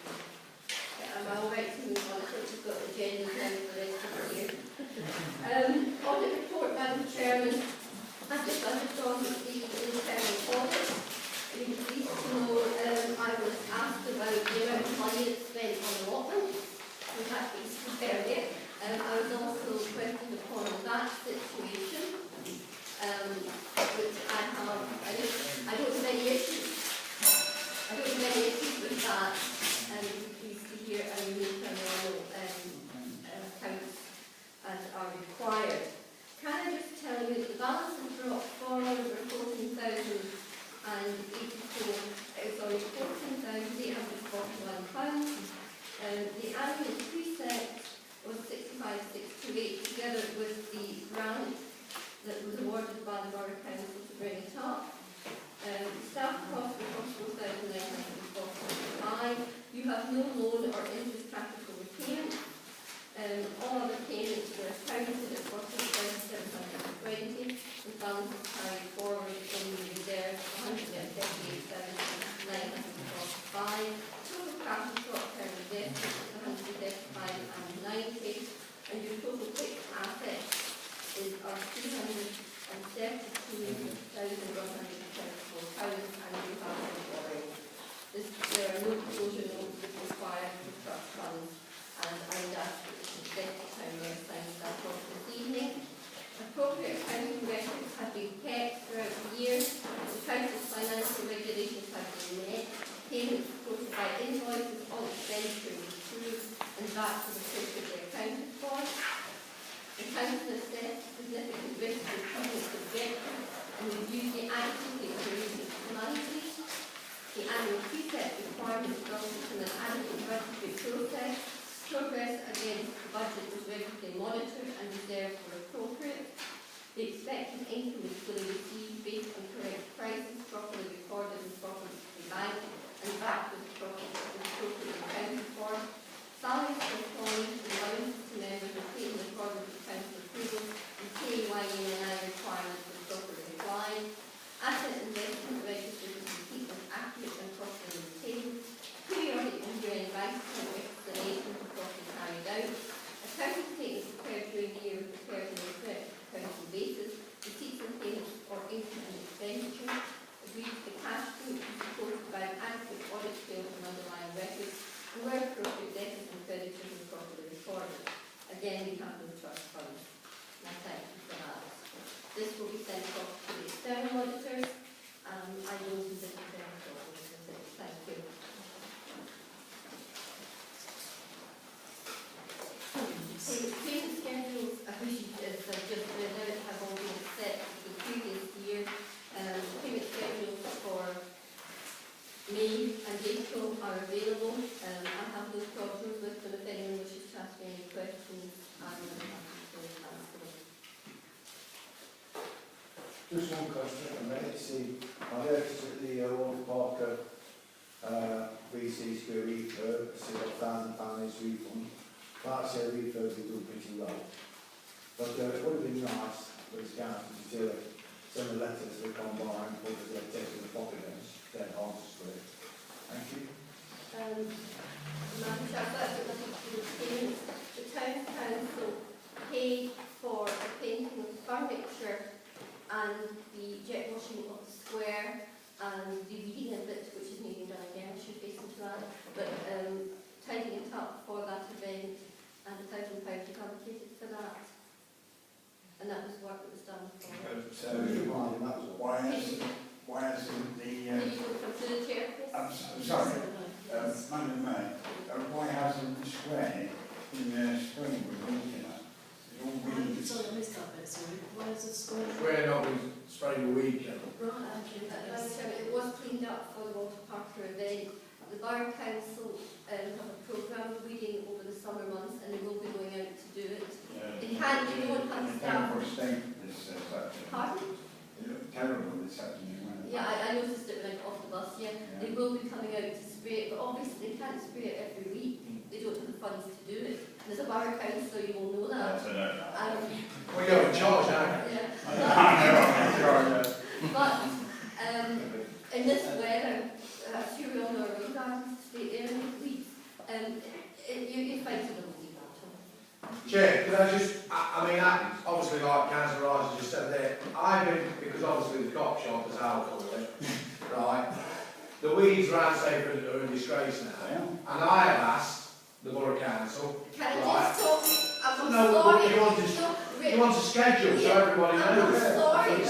Am I all right to move on? I think we've got agendas now for the rest of the year. Audit report, Madam Chairman. I've just undergone the internal audit. You'll be pleased to know I was asked about the amount of money that's spent on allotment. We've had to compare it. I was also questioned upon that situation, which I have. I don't have any issues. I don't have any issues with that. You'll be pleased to hear I make annual accounts as are required. Can I just tell you that the balance has dropped far over £14,841. The annual precept was 65,628 together with the grant that was awarded by the Borough Council to bring it up. Staff costs were £44,945. You have no loan or interest capital repayment. All other payments were accounted at £14,720 with balances carried forward from the reserve £138,945. Total cash and short-term investments £135,090 and your total fixed assets is £232,134 and you have no borrowing. There are no closure notes required for trust funds and I would ask that the Deputy Town Mayor signs that off this evening. Appropriate accounting records have been kept throughout the year. The Council's financial regulations have been met. Payments quoted by invoices, all expenditure was approved and that was appropriately accounted for. The Council assessed significant risks with public objectives and reviewed the activity of the recent calamities. The annual precept requirements resulted in an adequate budgetary process. Progress against the budget was regularly monitored and reserved were appropriate. The expected income was fully received based on correct prices, properly recorded and properly banked, and that was appropriately accounted for. Salaries for employees and allowances to members were paid in accordance with council approval, and PAYE and NI requirements were properly applied. Asset investment registered was complete where appropriate, debtors and creditors are properly recorded. Again, we have no trust funds. And I thank you for that. This will be sent off to the external auditors. I will visit the external auditors. Thank you. Payment schedules, which is just read out, have all been set for the previous year. Payment schedules for May and April are available. I have no problems with them. If anyone wishes to ask me any questions, I'm happy to answer them. Just one question, I may see, I noticed that the Walter Parker VC school refurb, £6,000 refund. That's a refurb we do pretty well. But it would have been nice for the council to do it. Send a letter to the combine, put the take to the pocket and then answers for it. Thank you. Madam Chair, I've got a little to the payments. The Town Council paid for the painting of the furniture and the jet washing of the square and the weeding of it, which is needing done again. I should hasten to that. But tidying it up for that event, and £1,000 was allocated for that. And that was work that was done for it. So, why hasn't the... Can you go from to the chair, please? I'm sorry, Madam Mayor, why hasn't the square in spring been looking at? It's all been... Sorry, I missed that bit, sorry. Why is the square? We're not been spraying a weekend. Right, it was cleaned up for the Walter Parker event. The Borough Council have a programme of weeding over the summer months, and they will be going out to do it. They can't, they won't have staff. Pardon? It looked terrible this afternoon. Yeah, I noticed it when I got off the bus, yeah. They will be coming out to spray it, but obviously they can't spray it every week. They don't have the funds to do it. And as a Borough Council, you will know that. Well, you're in charge now. Yeah. I But in this weather, sure we all know our road gardens straight there in the weeks, you find it a little bit. Chair, could I just, I mean, obviously like Councillor Rice just said there, I've been, because obviously the cop shop is out of it, right? The weeds around Stapleford are in disgrace now, and I have asked the Borough Council, Can I right? just talk? I'm No, sorry. you want to schedule so everybody knows. I'm sorry, I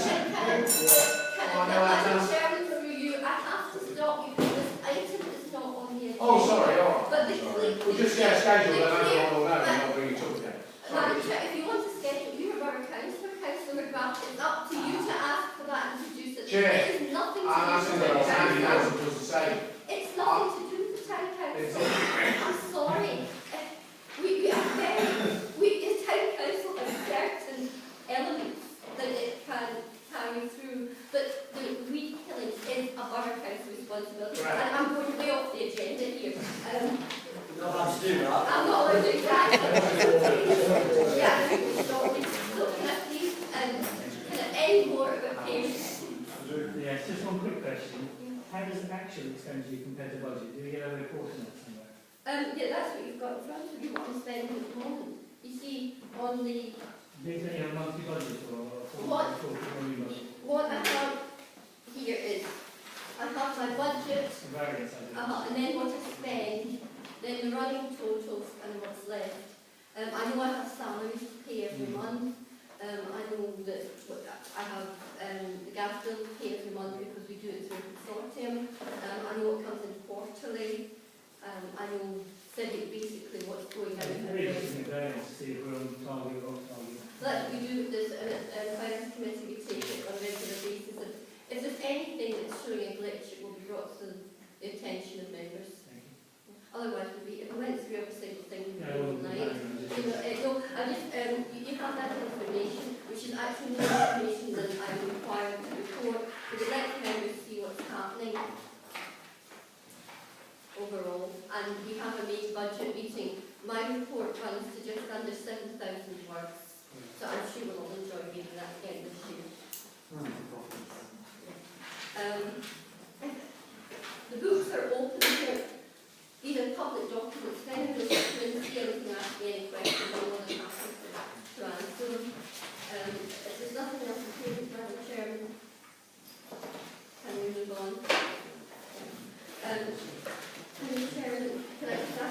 Chairman, through you, I have to stop you because this item is not on the agenda. Oh, sorry, all right. But the We'll just get a schedule, then everyone will know and not bring it up again. Madam Chair, if you want to schedule, you're a Borough Councillor, Councillor McGrath, it's up to you to ask for that and produce it. Chair, it is nothing to I'm asking do that with the Sandy Town knows Council. what to say. It's nothing to do with the Town Council. I'm sorry. The Town Council has certain elements that it can carry through, but the weed killing is a Borough Council responsibility. Right. And I'm going way off the agenda here. You're not allowed to do that. I'm not allowed to do that. Yeah, so can I please, can I any more about payments? Yes, just one quick question. How does it actually expenditure compare to budget? Do we get a report on that somewhere? Yeah, that's what you've got in front of you, what I'm spending at the moment. You see, on the, Do you get a monthly budget or a What? quarterly budget? what I have here is, I have my budget, A variance, I think. and then what I spend, then the running totals and what's left. I know I have salaries to pay every month. I know that I have the gas bill to pay every month because we do it through a consortium. I know it comes in quarterly. I know basically what's going on. Really looking at variance to see if we're on target or off target. Like we do with this, and finance committee, we take it on a regular basis. And if there's anything that's showing a glitch, it will be brought to the attention of members. Thank you. Otherwise, if we went through every single thing, we'd be Yeah, all well, night. You have that information, which is actually more information than I'm required to report, but it lets members see what's happening overall. And we have a main budget meeting. My report runs to just under 7,000 words, so I'm sure we'll all enjoy reading that again this year. The books are open here. These are public documents. If anyone wants to see anything, ask me any questions, I'm more than happy to answer them. If there's nothing else to say, Madam Chairman, can we move on? Madam Chairman, can I just ask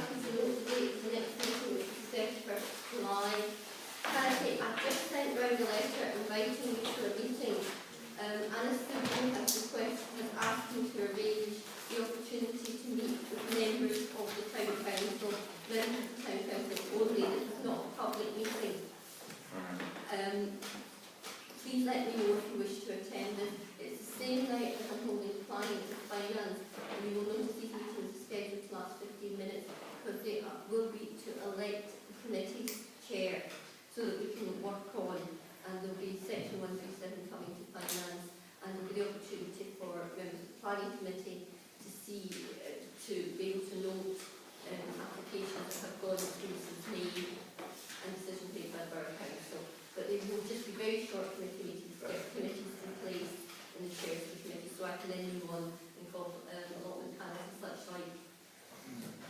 Finance, and you will notice these meetings are scheduled to last 15 minutes because they will be to elect the committee's chair so that we can work on, and there will be section 137 coming to Finance, and there will be the opportunity for members of the planning committee to see, to be able to note applications that have gone through since May and decisions made by the Borough Council. But they will just be very short committee meetings to get committees in place and the chairs of the committee, so I can then move on and call allotment panels and such like.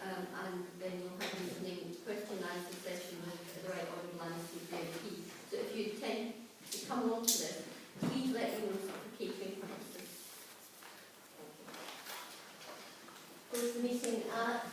And then you'll have an evening question and answer session with the right honourable unedited. So if you intend to come along to this, please let me know for keeping purposes. Close the meeting at